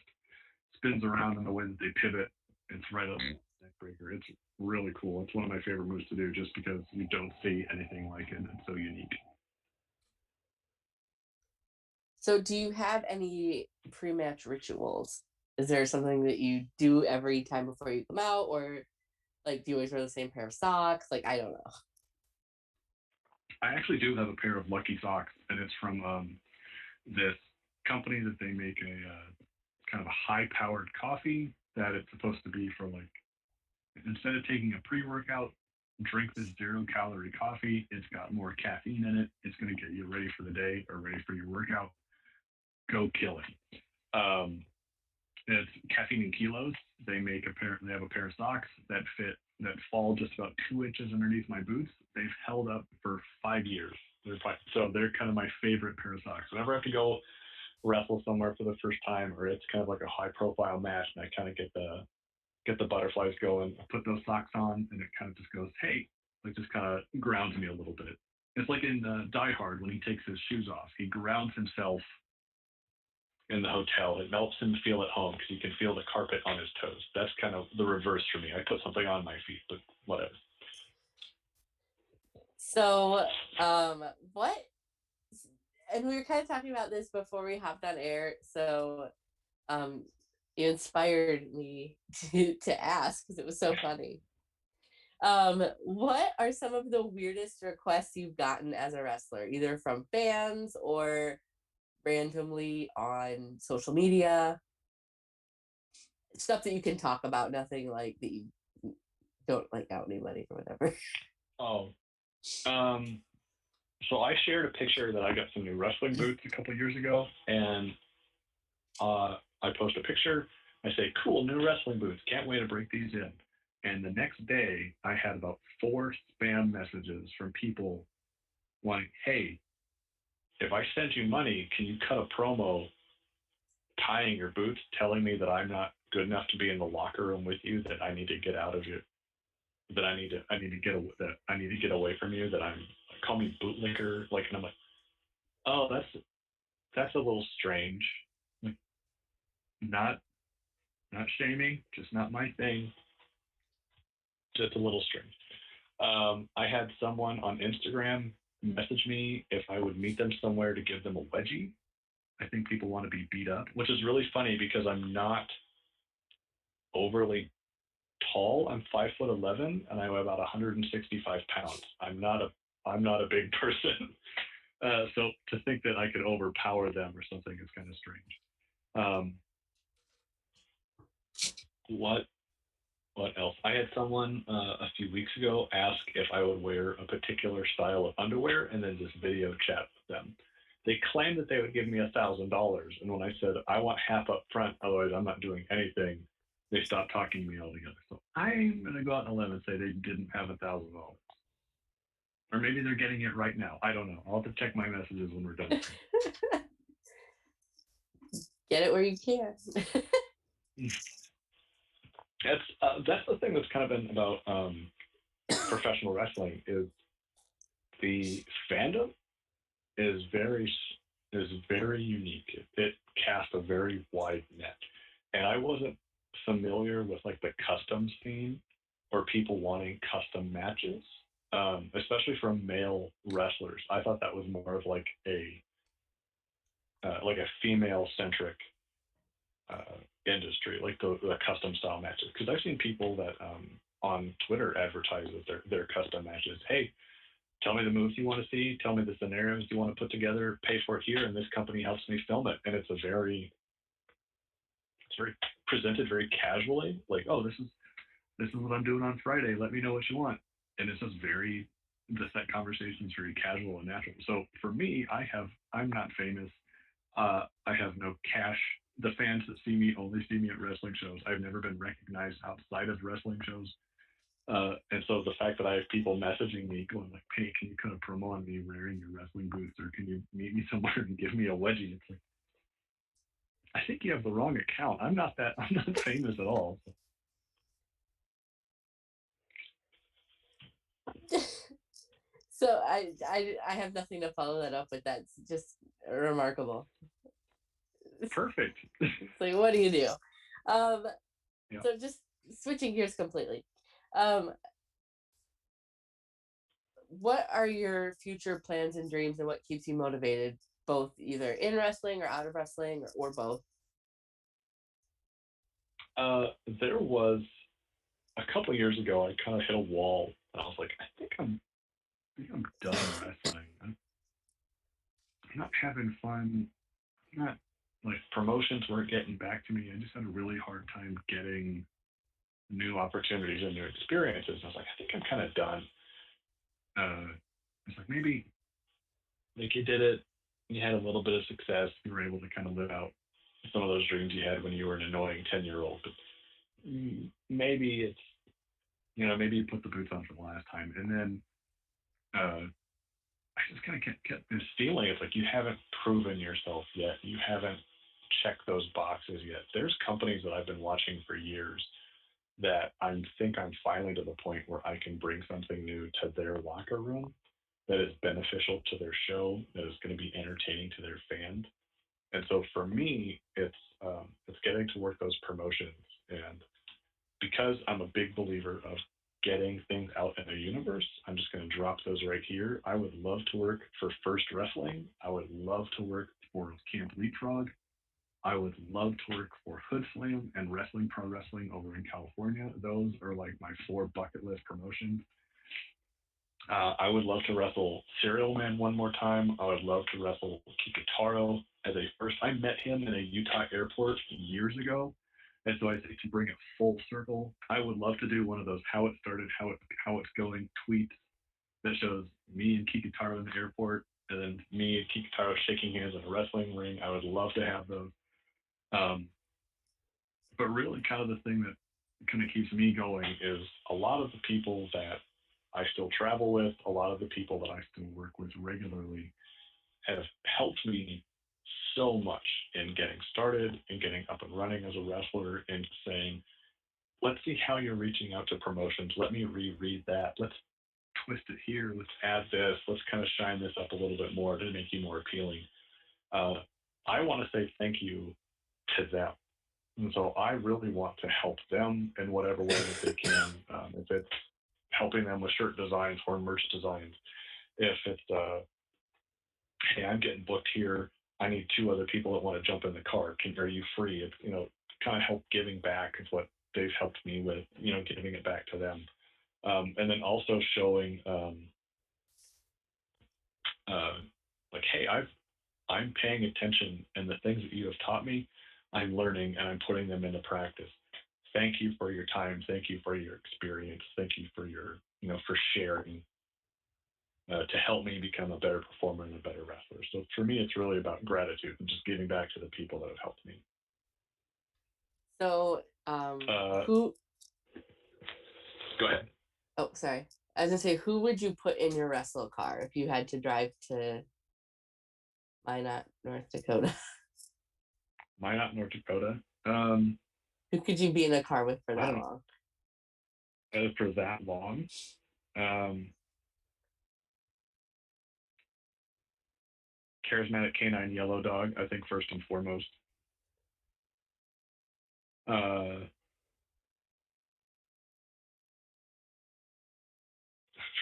spins around in the way that they pivot. It's right up neck breaker. It's really cool. It's one of my favorite moves to do, just because you don't see anything like it. It's so unique. So, do you have any pre-match rituals? Is there something that you do every time before you come out, or like do you always wear the same pair of socks? Like, I don't know. I actually do have a pair of Lucky socks, and it's from this company that they make a kind of a high-powered coffee that it's supposed to be for, like, instead of taking a pre-workout, drink this zero-calorie coffee. It's got more caffeine in it. It's going to get you ready for the day or ready for your workout. Go kill it. It's caffeine in kilos. They have a pair of socks that fall just about 2 inches underneath my boots. They've held up for 5 years. They're kind of my favorite pair of socks. Whenever I have to go wrestle somewhere for the first time, or it's kind of like a high profile match, and I kind of get the butterflies going, I put those socks on, and it kind of just goes, hey, like, just kind of grounds me a little bit. It's like in Die Hard when he takes his shoes off. He grounds himself in the hotel. It helps him feel at home because he can feel the carpet on his toes. That's kind of the reverse for me. I put something on my feet, but whatever. So, what? And we were kind of talking about this before we hopped on air. So, um, you inspired me to ask because it was so funny. What are some of the weirdest requests you've gotten as a wrestler, either from fans or randomly on social media? Stuff that you can talk about, nothing like that you don't like out anybody or whatever. Oh, um, so I shared a picture that I got some new wrestling boots a couple years ago, and I post a picture. I say, "Cool, new wrestling boots. Can't wait to break these in." And the next day, I had about 4 spam messages from people wanting, "Hey, if I send you money, can you cut a promo tying your boots, telling me that I'm not good enough to be in the locker room with you, that I need to get out of you, that I need to get away from you, that I'm call me bootlicker," like, and I'm like, "Oh, that's a little strange." Like, not not shaming, just not my thing. Just a little strange. I had someone on Instagram message me if I would meet them somewhere to give them a wedgie. I think people want to be beat up, which is really funny because I'm not overly tall. I'm 5'11" and I'm about 165 pounds. I'm not a big person. So to think that I could overpower them or something is kind of strange. Um, what what else? I had someone a few weeks ago ask if I would wear a particular style of underwear and then just video chat with them. They claimed that they would give me $1,000, and when I said I want half up front, otherwise I'm not doing anything, they stopped talking to me altogether. So I'm gonna go out on a limb and say they didn't have $1,000, or maybe they're getting it right now. I don't know. I'll have to check my messages when we're done here. Get it where you can. That's the thing that's kind of been about professional wrestling is the fandom is very unique. It casts a very wide net, and I wasn't familiar with like the custom scene or people wanting custom matches, especially from male wrestlers. I thought that was more of like a female centric industry, like the custom style matches. Because I've seen people that on Twitter advertise with their custom matches. Hey, tell me the moves you want to see. Tell me the scenarios you want to put together. Pay for it here, and this company helps me film it. And it's very presented very casually. Like, oh, this is what I'm doing on Friday. Let me know what you want. And it's just that conversation is very casual and natural. So for me, I'm not famous. I have no cash. The fans that see me only see me at wrestling shows. I've never been recognized outside of wrestling shows. And so the fact that I have people messaging me going like, "Hey, can you cut a promo on me wearing your wrestling boots, or can you meet me somewhere and give me a wedgie?" It's like, I think you have the wrong account. I'm not that. I'm not famous at all. So I have nothing to follow that up with. That's just remarkable. Perfect. It's like, what do you do? Yeah. So just switching gears completely. Um, what are your future plans and dreams, and what keeps you motivated, both either in wrestling or out of wrestling, or both? There was a couple years ago. I kind of hit a wall, and I was like, I think I'm done wrestling. I'm not having fun. I'm not like promotions weren't getting back to me. I just had a really hard time getting new opportunities and new experiences. And I was like, I think I'm kind of done. It's like maybe like you did it, you had a little bit of success, you were able to kind of live out some of those dreams you had when you were an annoying 10-year-old. But maybe it's maybe you put the boots on for the last time, and then I just kind of get this feeling. It's like you haven't proven yourself yet. You haven't checked those boxes yet. There's companies that I've been watching for years that I think I'm finally to the point where I can bring something new to their locker room that is beneficial to their show, that is going to be entertaining to their fans. And so for me, it's getting to work those promotions, and because I'm a big believer of getting things out in the universe, I'm just going to drop those right here. I would love to work for First Wrestling. I would love to work for Camp Leapfrog. I would love to work for Hood Slam and Wrestling Pro Wrestling over in California. Those are like my 4 bucket list promotions. I would love to wrestle Serial Man one more time. I would love to wrestle Kikutaro as a first. I met him in a Utah airport years ago, and so I say to bring it full circle. I would love to do one of those how it started, how it's going tweets that shows me and Kikutaro in the airport, and then me and Kikutaro shaking hands in a wrestling ring. I would love to have those. Um, but really, kind of the thing that kind of keeps me going is a lot of the people that I still travel with, a lot of the people that I still work with regularly have helped me so much in getting started and getting up and running as a wrestler and saying, let's see how you're reaching out to promotions. Let me reread that. Let's twist it here. Let's add this. Let's kind of shine this up a little bit more to make you more appealing. Uh, I want to say thank you to them. And so I really want to help them in whatever way that they can. If it's helping them with shirt designs or merch designs, if it's hey, I'm getting booked here. I need 2 other people that want to jump in the car. Are you free? It's kind of help giving back is what they've helped me with. Giving it back to them, and then also showing uh, like, hey, I'm paying attention, and the things that you have taught me, I'm learning and I'm putting them into practice. Thank you for your time. Thank you for your experience. Thank you for for sharing to help me become a better performer and a better wrestler. So for me, it's really about gratitude and just giving back to the people that have helped me. So Who? Go ahead. Oh, sorry. I was gonna say, who would you put in your wrestle car if you had to drive to Minot, North Dakota? Minot, North Dakota. Who could you be in a car with for that long? For that long. Charismatic canine yellow dog, I think, first and foremost. I'm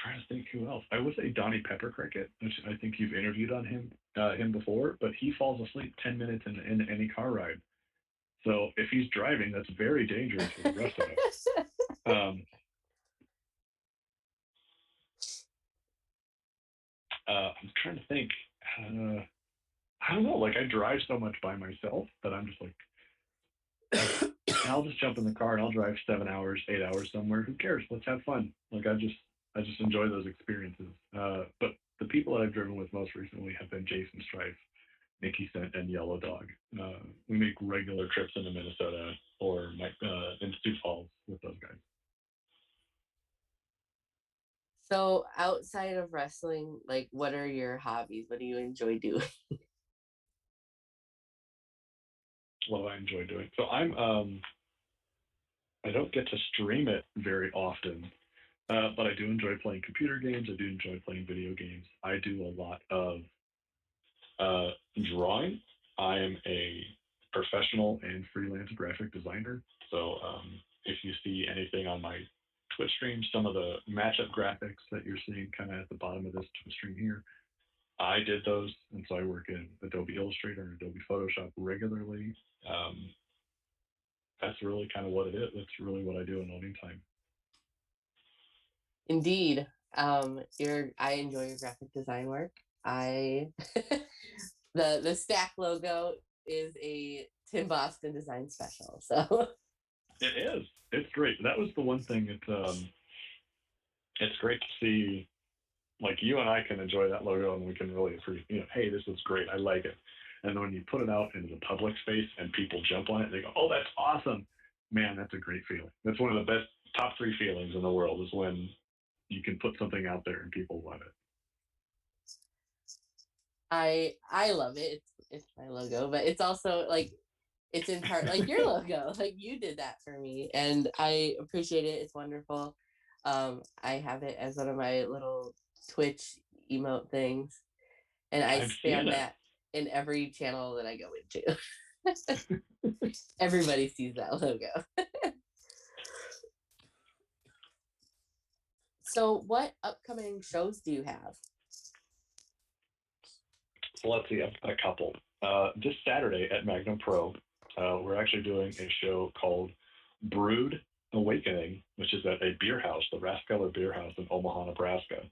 trying to think who else. I would say Donnie Pepper Cricket, which I think you've interviewed on him before, but he falls asleep 10 minutes in any car ride. So if he's driving, that's very dangerous for the rest of us. I'm trying to think. I don't know. Like, I drive so much by myself that I'm just like, I'll just jump in the car and I'll drive 7 hours, 8 hours somewhere. Who cares? Let's have fun. Like, I just enjoy those experiences. But the people that I've driven with most recently have been Jason Strife, Nikki Scent, and Yellow Dog. We make regular trips into Minnesota or into Sioux Falls with those guys. So outside of wrestling, like, what are your hobbies? What do you enjoy doing? What do I enjoy doing? So I don't get to stream it very often, but I do enjoy playing computer games. I do enjoy playing video games. I do a lot of drawing. I am a professional and freelance graphic designer. So if you see anything on my Twitch stream, some of the matchup graphics that you're seeing kind of at the bottom of this Twitch stream here, I did those. And so I work in Adobe Illustrator and Adobe Photoshop regularly. That's really kind of what it is. That's really what I do in loading time. Indeed. I enjoy your graphic design work. The stack logo is a Tim Boston design special. So it is. It's great. That was the one thing. It's great to see. Like, you and I can enjoy that logo and we can really appreciate. Hey, this is great. I like it. And then when you put it out into the public space and people jump on it, they go, "Oh, that's awesome, man!" That's a great feeling. That's one of the best top 3 feelings in the world is when you can put something out there and people love it. I love it. It's my logo, but it's also like it's in part like your logo. Like, you did that for me, and I appreciate it. It's wonderful. I have it as one of my little Twitch emote things, and I spam that in every channel that I go into. Everybody sees that logo. So what upcoming shows do you have? Well, let's see, I've got a couple. This Saturday at Magnum Pro, we're actually doing a show called Brood Awakening, which is at a beer house, the Rathskeller Beer House in Omaha, Nebraska.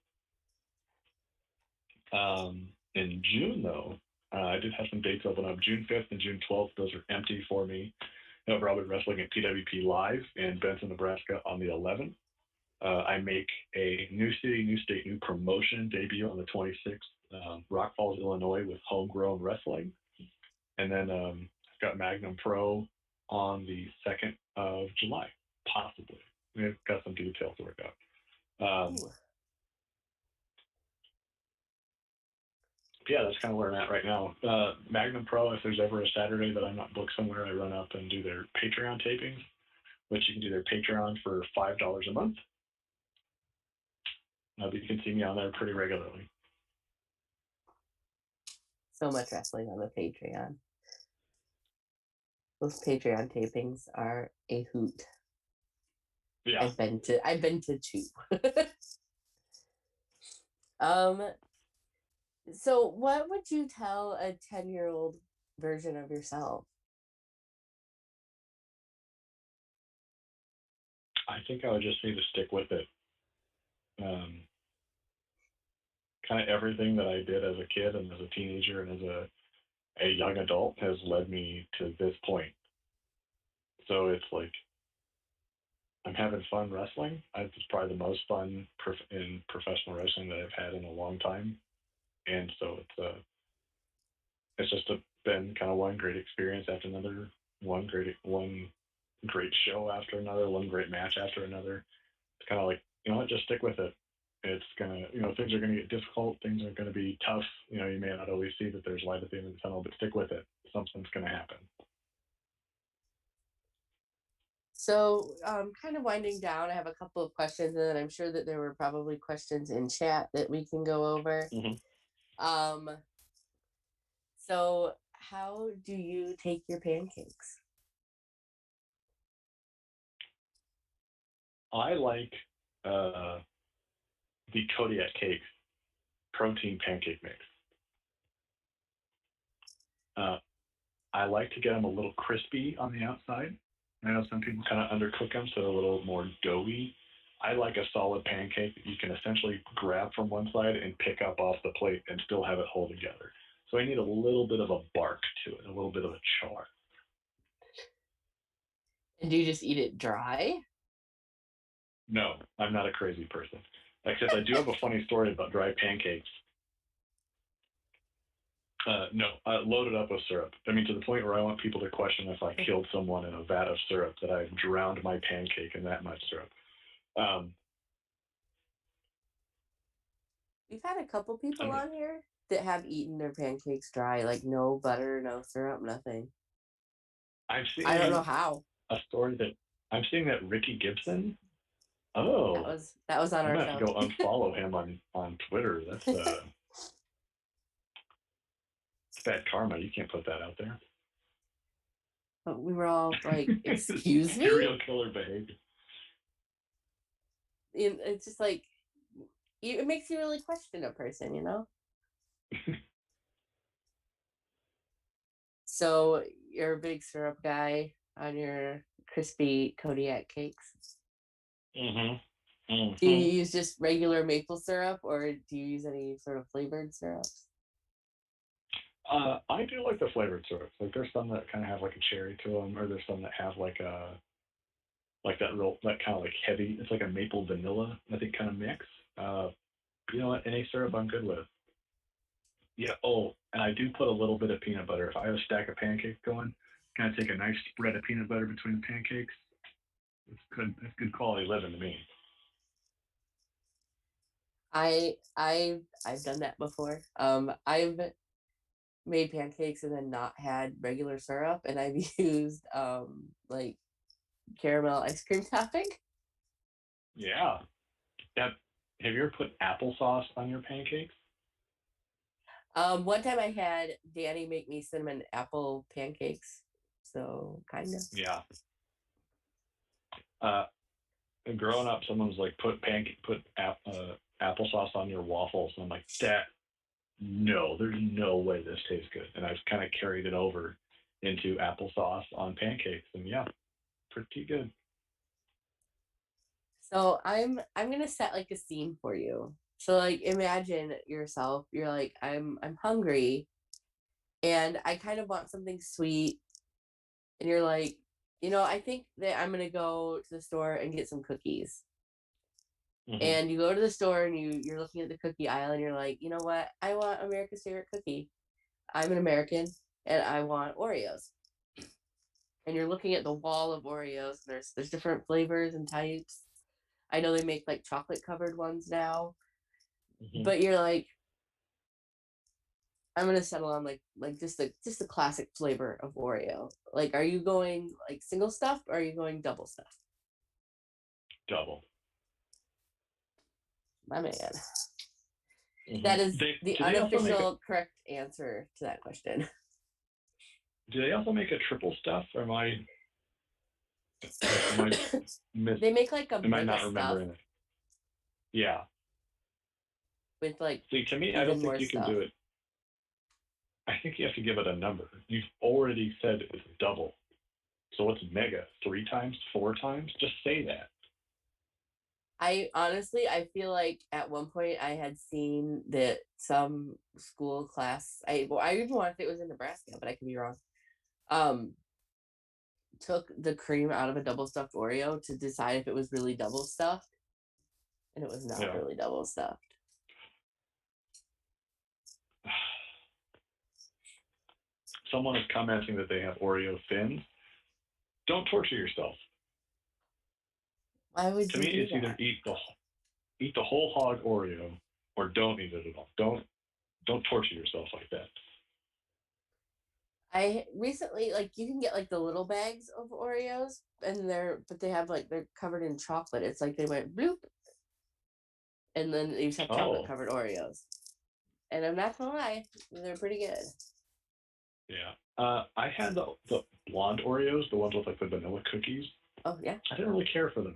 In June, though, I did have some dates open up. June 5th and June 12th, those are empty for me. I'll be wrestling at PWP Live in Benson, Nebraska on the 11th. I make a new city, new state, new promotion debut on the 26th, Rock Falls, Illinois, with Homegrown Wrestling. And then I've got Magnum Pro on the 2nd of July, possibly. We've got some details to work out. Yeah, that's kind of where I'm at right now. Magnum Pro, if there's ever a Saturday that I'm not booked somewhere, I run up and do their Patreon tapings, which you can do their Patreon for $5 a month. But you can see me on there pretty regularly. So much wrestling on the Patreon. Those Patreon tapings are a hoot. Yeah. I've been to 2. So what would you tell a 10-year-old version of yourself? I think I would just need to stick with it. Kind of everything that I did as a kid and as a teenager and as a young adult has led me to this point. So it's like I'm having fun wrestling. It's probably the most fun in professional wrestling that I've had in a long time. And so it's just been kind of one great experience after another, one great show after another, one great match after another. It's kind of like, you know what, just stick with it. It's gonna, things are gonna get difficult. Things are gonna be tough. You may not always see that there's light at the end of the tunnel, but stick with it. Something's gonna happen. So, kind of winding down, I have a couple of questions, and then I'm sure that there were probably questions in chat that we can go over. Um, so how do you take your pancakes? I like the Kodiak cake protein pancake mix. I like to get them a little crispy on the outside. I know some people kind of undercook them, so they're a little more doughy. I like a solid pancake that you can essentially grab from one side and pick up off the plate and still have it hold together. So I need a little bit of a bark to it, a little bit of a char. And do you just eat it dry? No, I'm not a crazy person. Except I do have a funny story about dry pancakes. No, load it up with syrup. I mean, to the point where I want people to question if I killed someone in a vat of syrup, that I've drowned my pancake in that much syrup. We've had a couple people on here that have eaten their pancakes dry, like no butter, no syrup, nothing. I don't know how. A story that I'm seeing that Ricky Gibson. Oh, that was on I'm our gonna show. have to go unfollow him on Twitter. That's bad karma. You can't put that out there. But we were all like, "Excuse me." Serial killer behavior. It's just like it makes you really question a person, So you're a big syrup guy on your crispy Kodiak cakes. Mm-hmm. Do you use just regular maple syrup, or do you use any sort of flavored syrups? I do like the flavored syrups. Like there's some that kind of have like a cherry to them, or there's some that have like that kind of like heavy. It's like a maple vanilla, I think, kind of mix. You know what? Any syrup I'm good with. Yeah. Oh, and I do put a little bit of peanut butter. If I have a stack of pancakes going, kind of take a nice spread of peanut butter between the pancakes. It's good. It's good quality living to me. I've done that before. I've made pancakes and then not had regular syrup, and I've used like caramel ice cream topping. Yeah. Have you ever put applesauce on your pancakes? One time I had Danny make me cinnamon apple pancakes, so kind of. Yeah. Growing up, someone was like, put applesauce on your waffles, and I'm like, no, there's no way this tastes good. And I've kind of carried it over into applesauce on pancakes, and yeah, pretty good. So I'm gonna set like a scene for you. So like imagine yourself, you're like, I'm hungry and I kind of want something sweet, and you're like, I think that I'm gonna go to the store and get some cookies. Mm-hmm. And you go to the store and you're looking at the cookie aisle and you're like, you know what? I want America's favorite cookie. I'm an American and I want Oreos. And you're looking at the wall of Oreos. There's different flavors and types. I know they make like chocolate covered ones now. Mm-hmm. But you're like, I'm gonna settle on like just a classic flavor of Oreo. Like, are you going like single stuff or are you going double stuff? Double. My man. Mm-hmm. That is the unofficial correct answer to that question. Do they also make a triple stuff, or am I they make like a am I not remembering it? Yeah. With like, see, to me, I don't think you can do it. I think you have to give it a number. You've already said it's double. So what's mega? 3 times? 4 times? Just say that. I feel like at one point I had seen that some school class, I even wonder if it was in Nebraska, but I could be wrong, took the cream out of a double stuffed Oreo to decide if it was really double stuffed, and it was not really double stuffed. Someone is commenting that they have Oreo Thins. Don't torture yourself. Why would To you me, do it's either that? eat the whole hog Oreo or don't eat it at all. Don't torture yourself like that. I recently, like, you can get like the little bags of Oreos, and they have like they're covered in chocolate. It's like they went bloop, and then you just have chocolate Oh, covered Oreos. And I'm not gonna lie, they're pretty good. yeah. I had the blonde Oreos, the ones with like the vanilla cookies. Oh yeah, I didn't really care for those.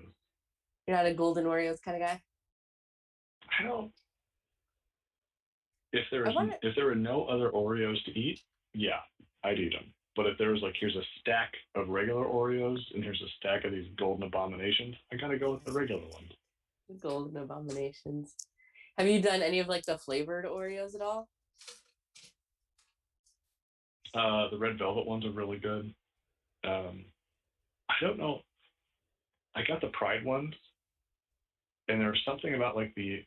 you're not a golden Oreos kind of guy. I don't. I want to. If there were no other Oreos to eat, yeah, I'd eat them. But if there was like, here's a stack of regular Oreos and here's a stack of these golden abominations, I gotta go with the regular ones. Golden abominations. Have you done any of like the flavored Oreos at all? The red velvet ones are really good. Um, I don't know. I got the Pride ones, and there was something about like the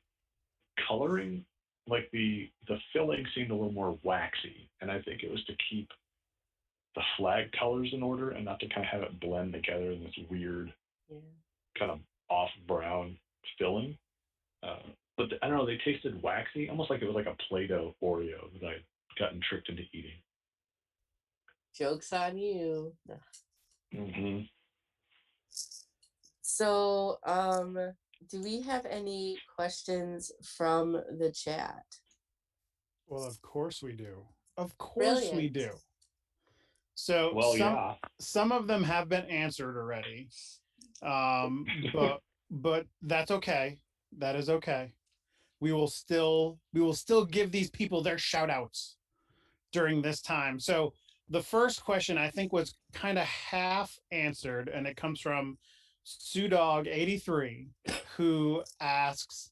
coloring, like the filling seemed a little more waxy, and I think it was to keep the flag colors in order and not to kind of have it blend together in this weird Yeah. kind of off brown filling. Uh, but I don't know, they tasted waxy, almost like it was like a Play-Doh Oreo that I'd gotten tricked into eating. Joke's on you. Hmm. So, do we have any questions from the chat? Well, of course we do. Of course we Brilliant. do. So Well, yeah. some of them have been answered already. But that's okay. That is okay. We will still give these people their shout outs during this time. So the first question I think was kind of half answered, and it comes from Sudog83, who asks,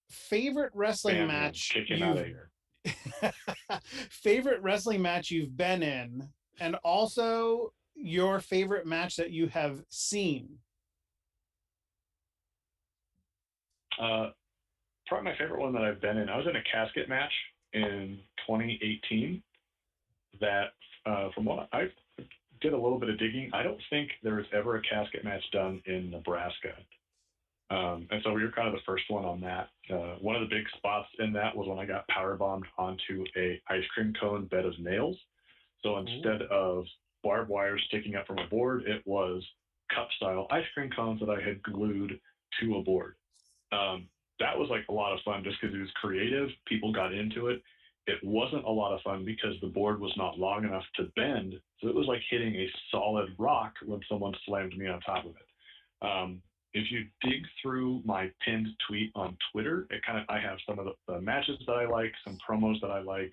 favorite wrestling Bam him, match kick him out you've of here. favorite wrestling match you've been in, and also your favorite match that you have seen. Probably my favorite one that I've been in. I was in a casket match in 2018 that, from what I did a little bit of digging, I don't think there was ever a casket match done in Nebraska. And so we were kind of the first one on that. One of the big spots in that was when I got power bombed onto a ice cream cone bed of nails. So instead of barbed wire sticking up from a board, it was cup style ice cream cones that I had glued to a board. That was like a lot of fun just because it was creative. People got into it. It wasn't a lot of fun because the board was not long enough to bend. So it was like hitting a solid rock when someone slammed me on top of it. If you dig through my pinned tweet on Twitter, I have some of the matches that I like, some promos that I like,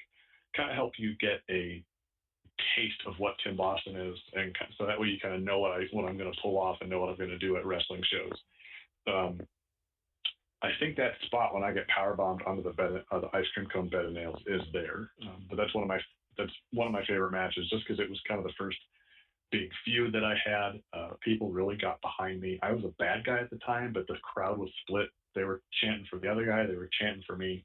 kind of help you get a taste of what Tim Boston is, and so that way you kind of know what I'm going to pull off and know what I'm going to do at wrestling shows. I think that spot when I get power bombed onto the ice cream cone bed of nails is there. But that's one of my favorite matches, just because it was kind of the first big feud that I had. People really got behind me. I was a bad guy at the time, but the crowd was split. They were chanting for the other guy. They were chanting for me.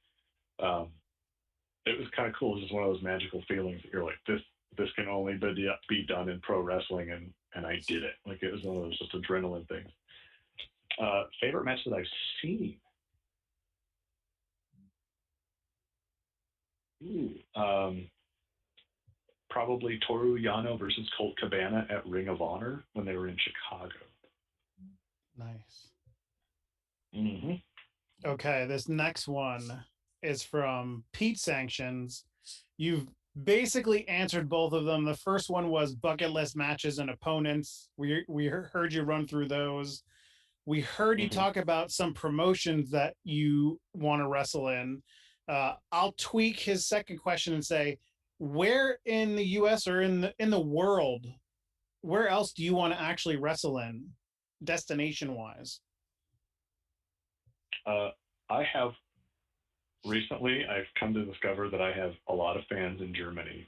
It was kind of cool. It was just one of those magical feelings that you're like, this can only be done in pro wrestling, and I did it. Like, it was one of those just adrenaline things. Favorite match that I've seen. Probably Toru Yano versus Colt Cabana at Ring of Honor when they were in Chicago. Nice. Mm-hmm. Okay, this next one is from Pete Sanctions. You've basically answered both of them. The first one was bucket list matches and opponents. We heard you run through those. We heard you talk about some promotions that you want to wrestle in. I'll tweak his second question and say, where in the U.S. or in the world, where else do you want to actually wrestle in, destination wise? I have recently, I've come to discover that I have a lot of fans in Germany.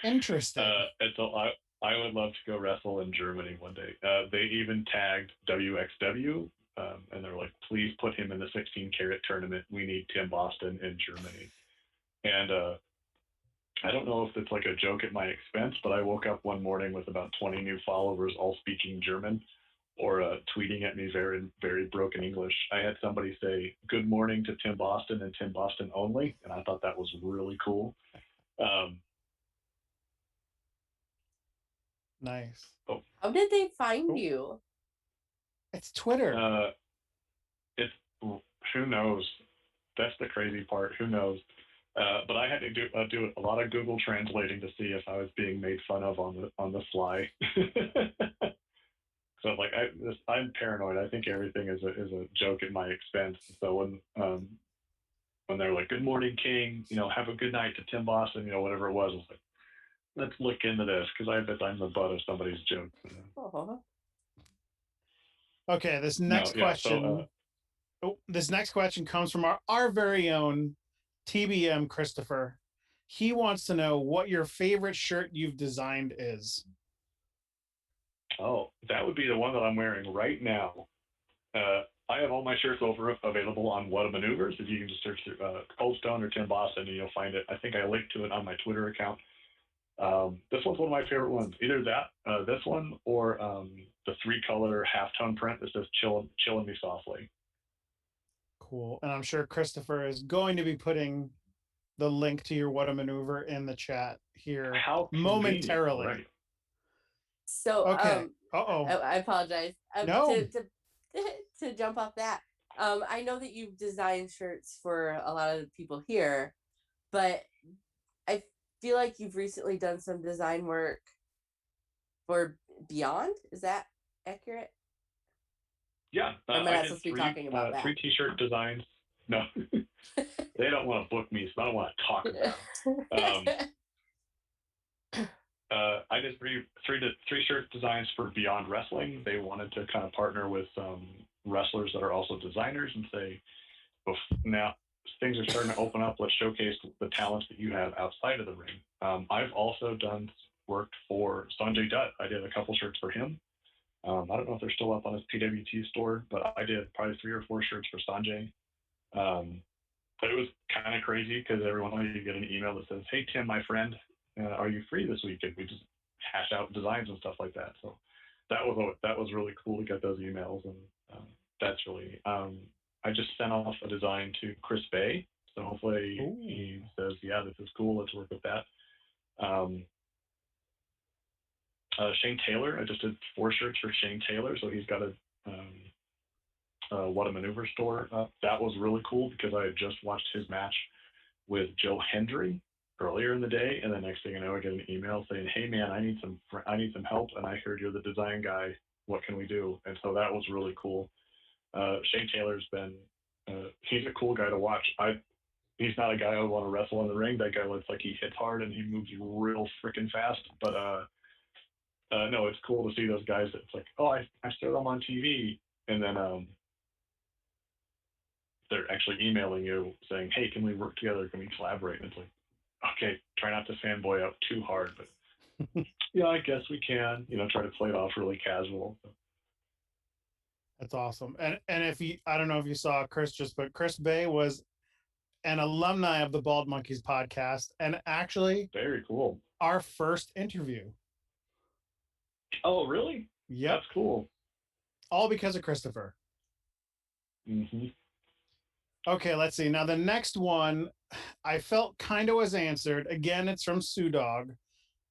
Interesting. And so I would love to go wrestle in Germany one day. They even tagged WXW, and they're like, please put him in the 16 karat tournament. We need Tim Boston in Germany. And I don't know if it's like a joke at my expense, but I woke up one morning with about 20 new followers, all speaking German or tweeting at me very, very broken English. I had somebody say "Good morning" to Tim Boston and Tim Boston only, and I thought that was really cool. Um, Nice. oh, How did they find oh, you? It's Twitter. it's who knows. That's the crazy part. Who knows? But I had to do a lot of Google translating to see if I was being made fun of on the fly. So like I'm paranoid. I think everything is a joke at my expense. So when they're like, "Good morning, King," "Have a good night" to Tim Boston, whatever it was like, let's look into this because I bet I'm the butt of somebody's joke. Oh, Okay, No, yeah. So this next question comes from our very own TBM Christopher. He wants to know what your favorite shirt you've designed is. that would be the one that I'm wearing right now. I have all my shirts available on What a Maneuvers. If you can just search Cold Stone or Tim Boston, and you'll find it. I think I linked to it on my Twitter account. This one's one of my favorite ones. Either this one, or the 3-color halftone print that says "Chillin' Me Softly." Cool. And I'm sure Christopher is going to be putting the link to your What a Maneuver in the chat here How convenient, momentarily. right? so Okay. Uh-oh. I apologize. No. To jump off that, I know that you've designed shirts for a lot of people here, but I feel like you've recently done some design work for Beyond. Is that accurate? Yeah, Or am I I not did supposed to be talking about that? 3 T-shirt designs. No, they don't want to book me, so I don't want to talk about them. I did three shirt designs for Beyond Wrestling. They wanted to kind of partner with wrestlers that are also designers and say, now things are starting to open up. Let's showcase the talents that you have outside of the ring. I've also worked for Sanjay Dutt. I did a couple shirts for him. I don't know if they're still up on his PWT store, but I did probably 3 or 4 shirts for Sanjay. But it was kind of crazy because every once in a while you get an email that says, "Hey Tim, my friend, are you free this weekend?" We just hash out designs and stuff like that. So that was really cool to get those emails, and that's really. I just sent off a design to Chris Bay, so hopefully he says, "Yeah, this is cool. Let's work with that." Shane Taylor, I just did 4 shirts for Shane Taylor, so he's got What a Maneuver store. That was really cool because I had just watched his match with Joe Hendry earlier in the day, and the next thing I know, I get an email saying, "Hey man, I need some help, and I heard you're the design guy. What can we do?" And so that was really cool. Shane Taylor's been he's a cool guy to watch. He's not a guy I would want to wrestle in the ring. That guy looks like he hits hard and he moves real freaking fast. But no, it's cool to see those guys. It's like, oh, I saw them on TV, and then they're actually emailing you saying, "Hey, can we work together? Can we collaborate?" And it's like, okay, try not to fanboy out too hard, but yeah, I guess we can. Try to play it off really casual. That's awesome. And if you, I don't know if you saw Chris but Chris Bay was an alumni of the Bald Monkeys podcast, and actually very cool. Our first interview. Oh, really? Yep. That's cool. All because of Christopher. Mm-hmm. Okay, let's see. Now the next one, I felt kind of was answered. Again, it's from Sue Dog,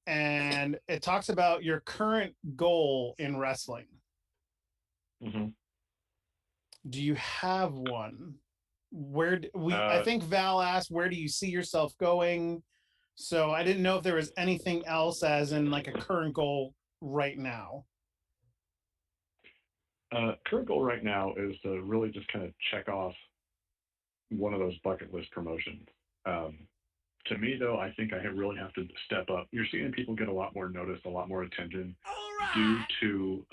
and it talks about your current goal in wrestling. Mm-hmm. Do you have one? I think Val asked, where do you see yourself going? So I didn't know if there was anything else as in like a current goal right now. Current goal right now is to really just kind of check off one of those bucket list promotions. To me, though, I think I really have to step up. You're seeing people get a lot more notice, a lot more attention due to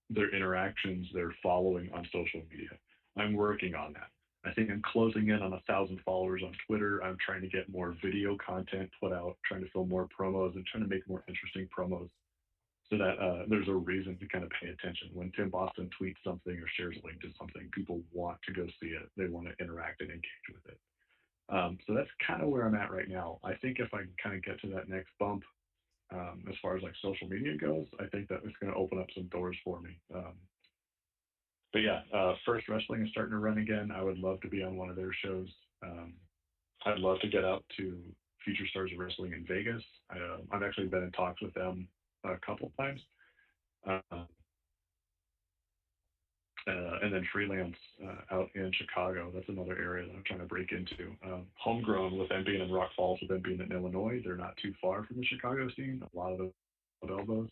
their interactions, their following on social media. I'm working on that. I think I'm closing in on 1,000 followers on Twitter. I'm trying to get more video content put out, trying to film more promos, and trying to make more interesting promos so that there's a reason to kind of pay attention. When Tim Boston tweets something or shares a link to something, people want to go see it. They want to interact and engage with it. So that's kind of where I'm at right now. I think if I can kind of get to that next bump, as far as like social media goes, I think that it's going to open up some doors for me. But yeah, First Wrestling is starting to run again. I would love to be on one of their shows. Um, I'd love to get out to Future Stars of Wrestling in Vegas. I've actually been in talks with them a couple times. Uh, and then freelance out in Chicago. That's another area that I'm trying to break into. Homegrown, with them being in Rock Falls, with them being in Illinois, they're not too far from the Chicago scene. A lot of elbows.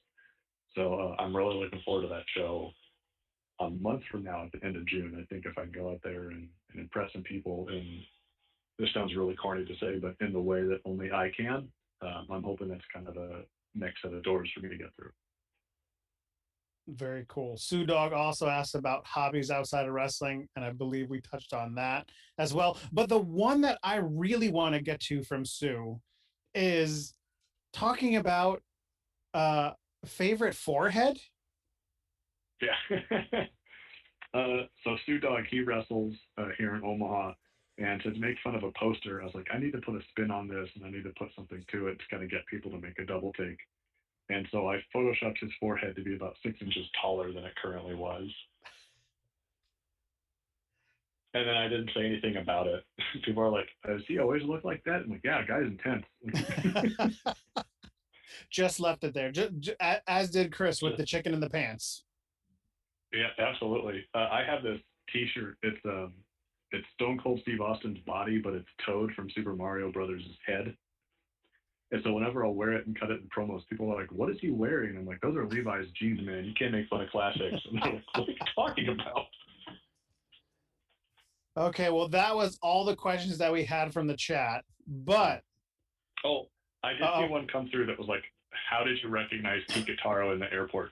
So I'm really looking forward to that show a month from now at the end of June. I think if I can go out there and impress some people, and this sounds really corny to say, but in the way that only I can, I'm hoping that's kind of the next set of doors for me to get through. Very cool. Sue Dog also asked about hobbies outside of wrestling, and I believe we touched on that as well. But the one that I really want to get to from Sue is talking about favorite forehead. Yeah. So Sue Dog, he wrestles here in Omaha, and to make fun of a poster, I was like, I need to put a spin on this, and I need to put something to it to kind of get people to make a double take. And so I photoshopped his forehead to be about 6 inches taller than it currently was. And then I didn't say anything about it. People are like, does he always look like that? I'm like, yeah, guy's intense. Just left it there, as did Chris with the chicken in the pants. Yeah, absolutely. I have this T-shirt. It's Stone Cold Steve Austin's body, but it's Toad from Super Mario Brothers' head. And so whenever I'll wear it and cut it in promos, people are like, "What is he wearing?" And I'm like, "Those are Levi's jeans, man. You can't make fun of classics." And they're like, "What are you talking about?" Okay, well, that was all the questions that we had from the chat. But oh, I did see one come through that was like, "How did you recognize Kikataro in the airport?"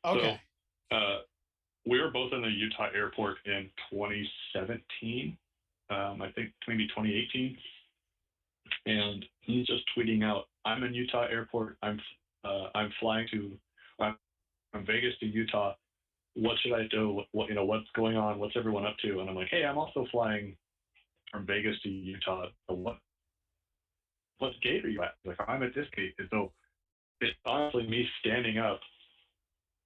Okay. So, we were both in the Utah airport in 2017. I think maybe 2018. And he's just tweeting out, "I'm in Utah airport. I'm flying to from Vegas to Utah. What should I do? What's going on? What's everyone up to?" And I'm like, "Hey, I'm also flying from Vegas to Utah. What gate are you at?" He's like, "I'm at this gate." And so it's honestly me standing up,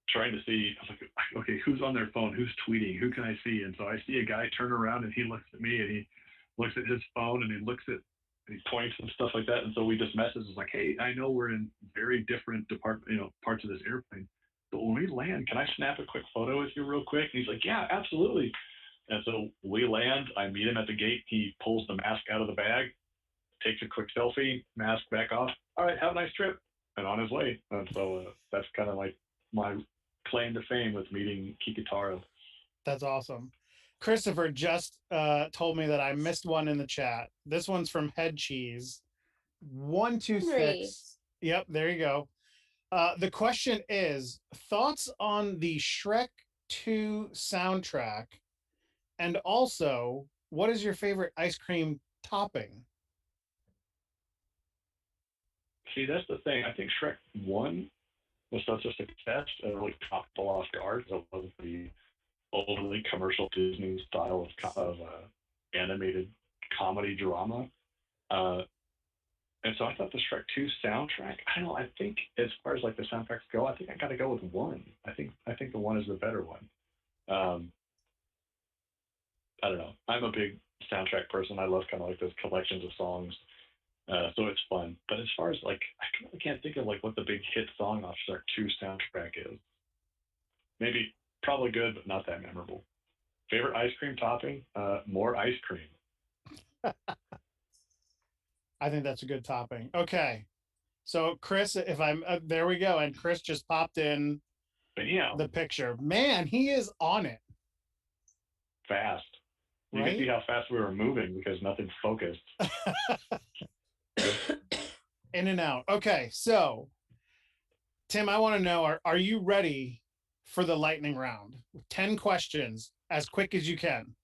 trying to see. I was like, "Okay, who's on their phone? Who's tweeting? Who can I see?" And so I see a guy turn around and he looks at me and he looks at his phone and he looks at and he points and stuff like that. And so we just message. It's like, "Hey, I know we're in very different parts of this airplane, but when we land, can I snap a quick photo with you real quick?" And he's like, "Yeah, absolutely." And so we land. I meet him at the gate. He pulls the mask out of the bag, takes a quick selfie, mask back off. "All right, have a nice trip," and on his way. And so that's kind of like my claim to fame with meeting Kikataro. That's awesome. Christopher just told me that I missed one in the chat. This one's from Head Cheese. 126. Yep, there you go. The question is, thoughts on the Shrek 2 soundtrack, and also, what is your favorite ice cream topping? See, that's the thing. I think Shrek 1 was such a success and really caught people off guard. It was the overly commercial Disney style of animated comedy drama. And so I thought the Shrek 2 soundtrack, I don't know, I think as far as like the soundtracks go, I think I got to go with 1. I think the 1 is the better one. I don't know. I'm a big soundtrack person. I love kind of like those collections of songs. So it's fun. But as far as like, I really can't think of like what the big hit song off Shrek 2 soundtrack is. Maybe probably good, but not that memorable. Favorite ice cream topping? More ice cream. I think that's a good topping. Okay. So Chris, if I'm there we go. And Chris just popped in the picture. Man, he is on it. Fast. You can see how fast we were moving because nothing's focused. In and out. Okay, so Tim, I want to know, are you ready for the lightning round? 10 questions, as quick as you can.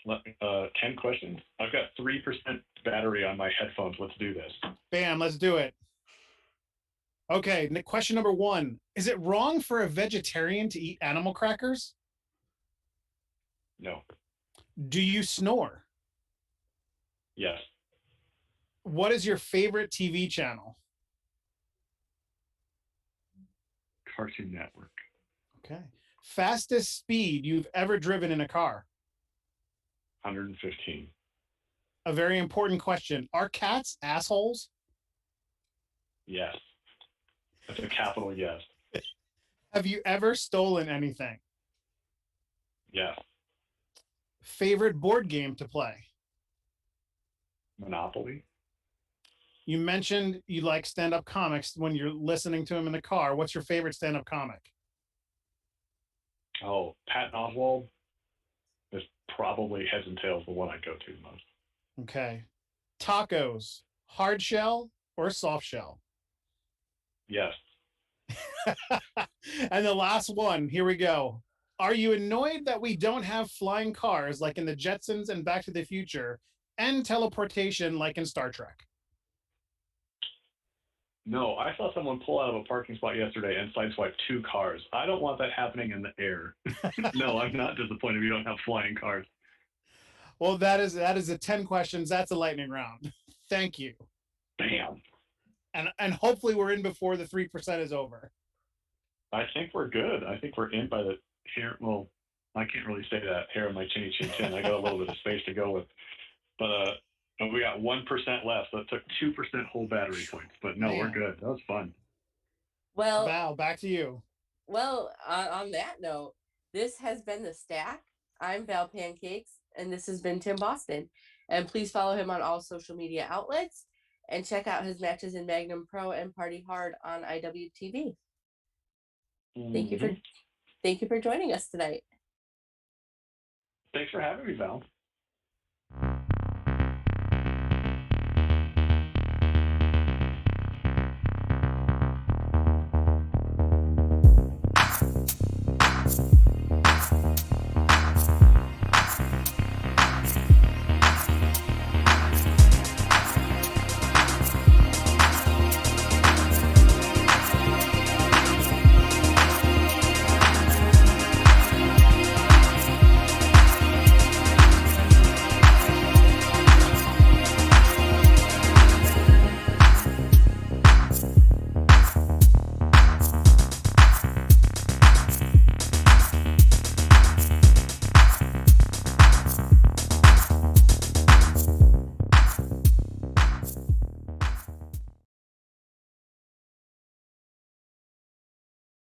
10 questions? I've got 3% battery on my headphones. Let's do this. Bam, let's do it. Okay, question number 1. Is it wrong for a vegetarian to eat animal crackers? No. Do you snore? Yes. What is your favorite TV channel? Cartoon Network. Okay. Fastest speed you've ever driven in a car? 115. A very important question. Are cats assholes? Yes. That's a capital yes. Have you ever stolen anything? Yes. Favorite board game to play? Monopoly. You mentioned you like stand-up comics when you're listening to them in the car. What's your favorite stand-up comic? Oh, Patton Oswalt is probably heads and tails the one I go to the most. Okay. Tacos, hard shell or soft shell? Yes. And the last one, here we go. Are you annoyed that we don't have flying cars like in the Jetsons and Back to the Future and teleportation like in Star Trek? No, I saw someone pull out of a parking spot yesterday and sideswipe 2 cars. I don't want that happening in the air. No, I'm not disappointed we don't have flying cars. Well, that is the 10 questions. That's a lightning round. Thank you. Bam. And hopefully we're in before the 3% is over. I think we're good. I think we're in by the hair. Well, I can't really say that. Hair of my chinny chin chin. I got a little bit of space to go with. But we got 1% left. So it took 2% whole battery points. But no, we're good. That was fun. Well, Val, back to you. Well, on that note, this has been The Stack. I'm Val Pancakes, and this has been Tim Boston. And please follow him on all social media outlets and check out his matches in Magnum Pro and Party Hard on IWTV. Thank you for joining us tonight. Thanks for having me, Val.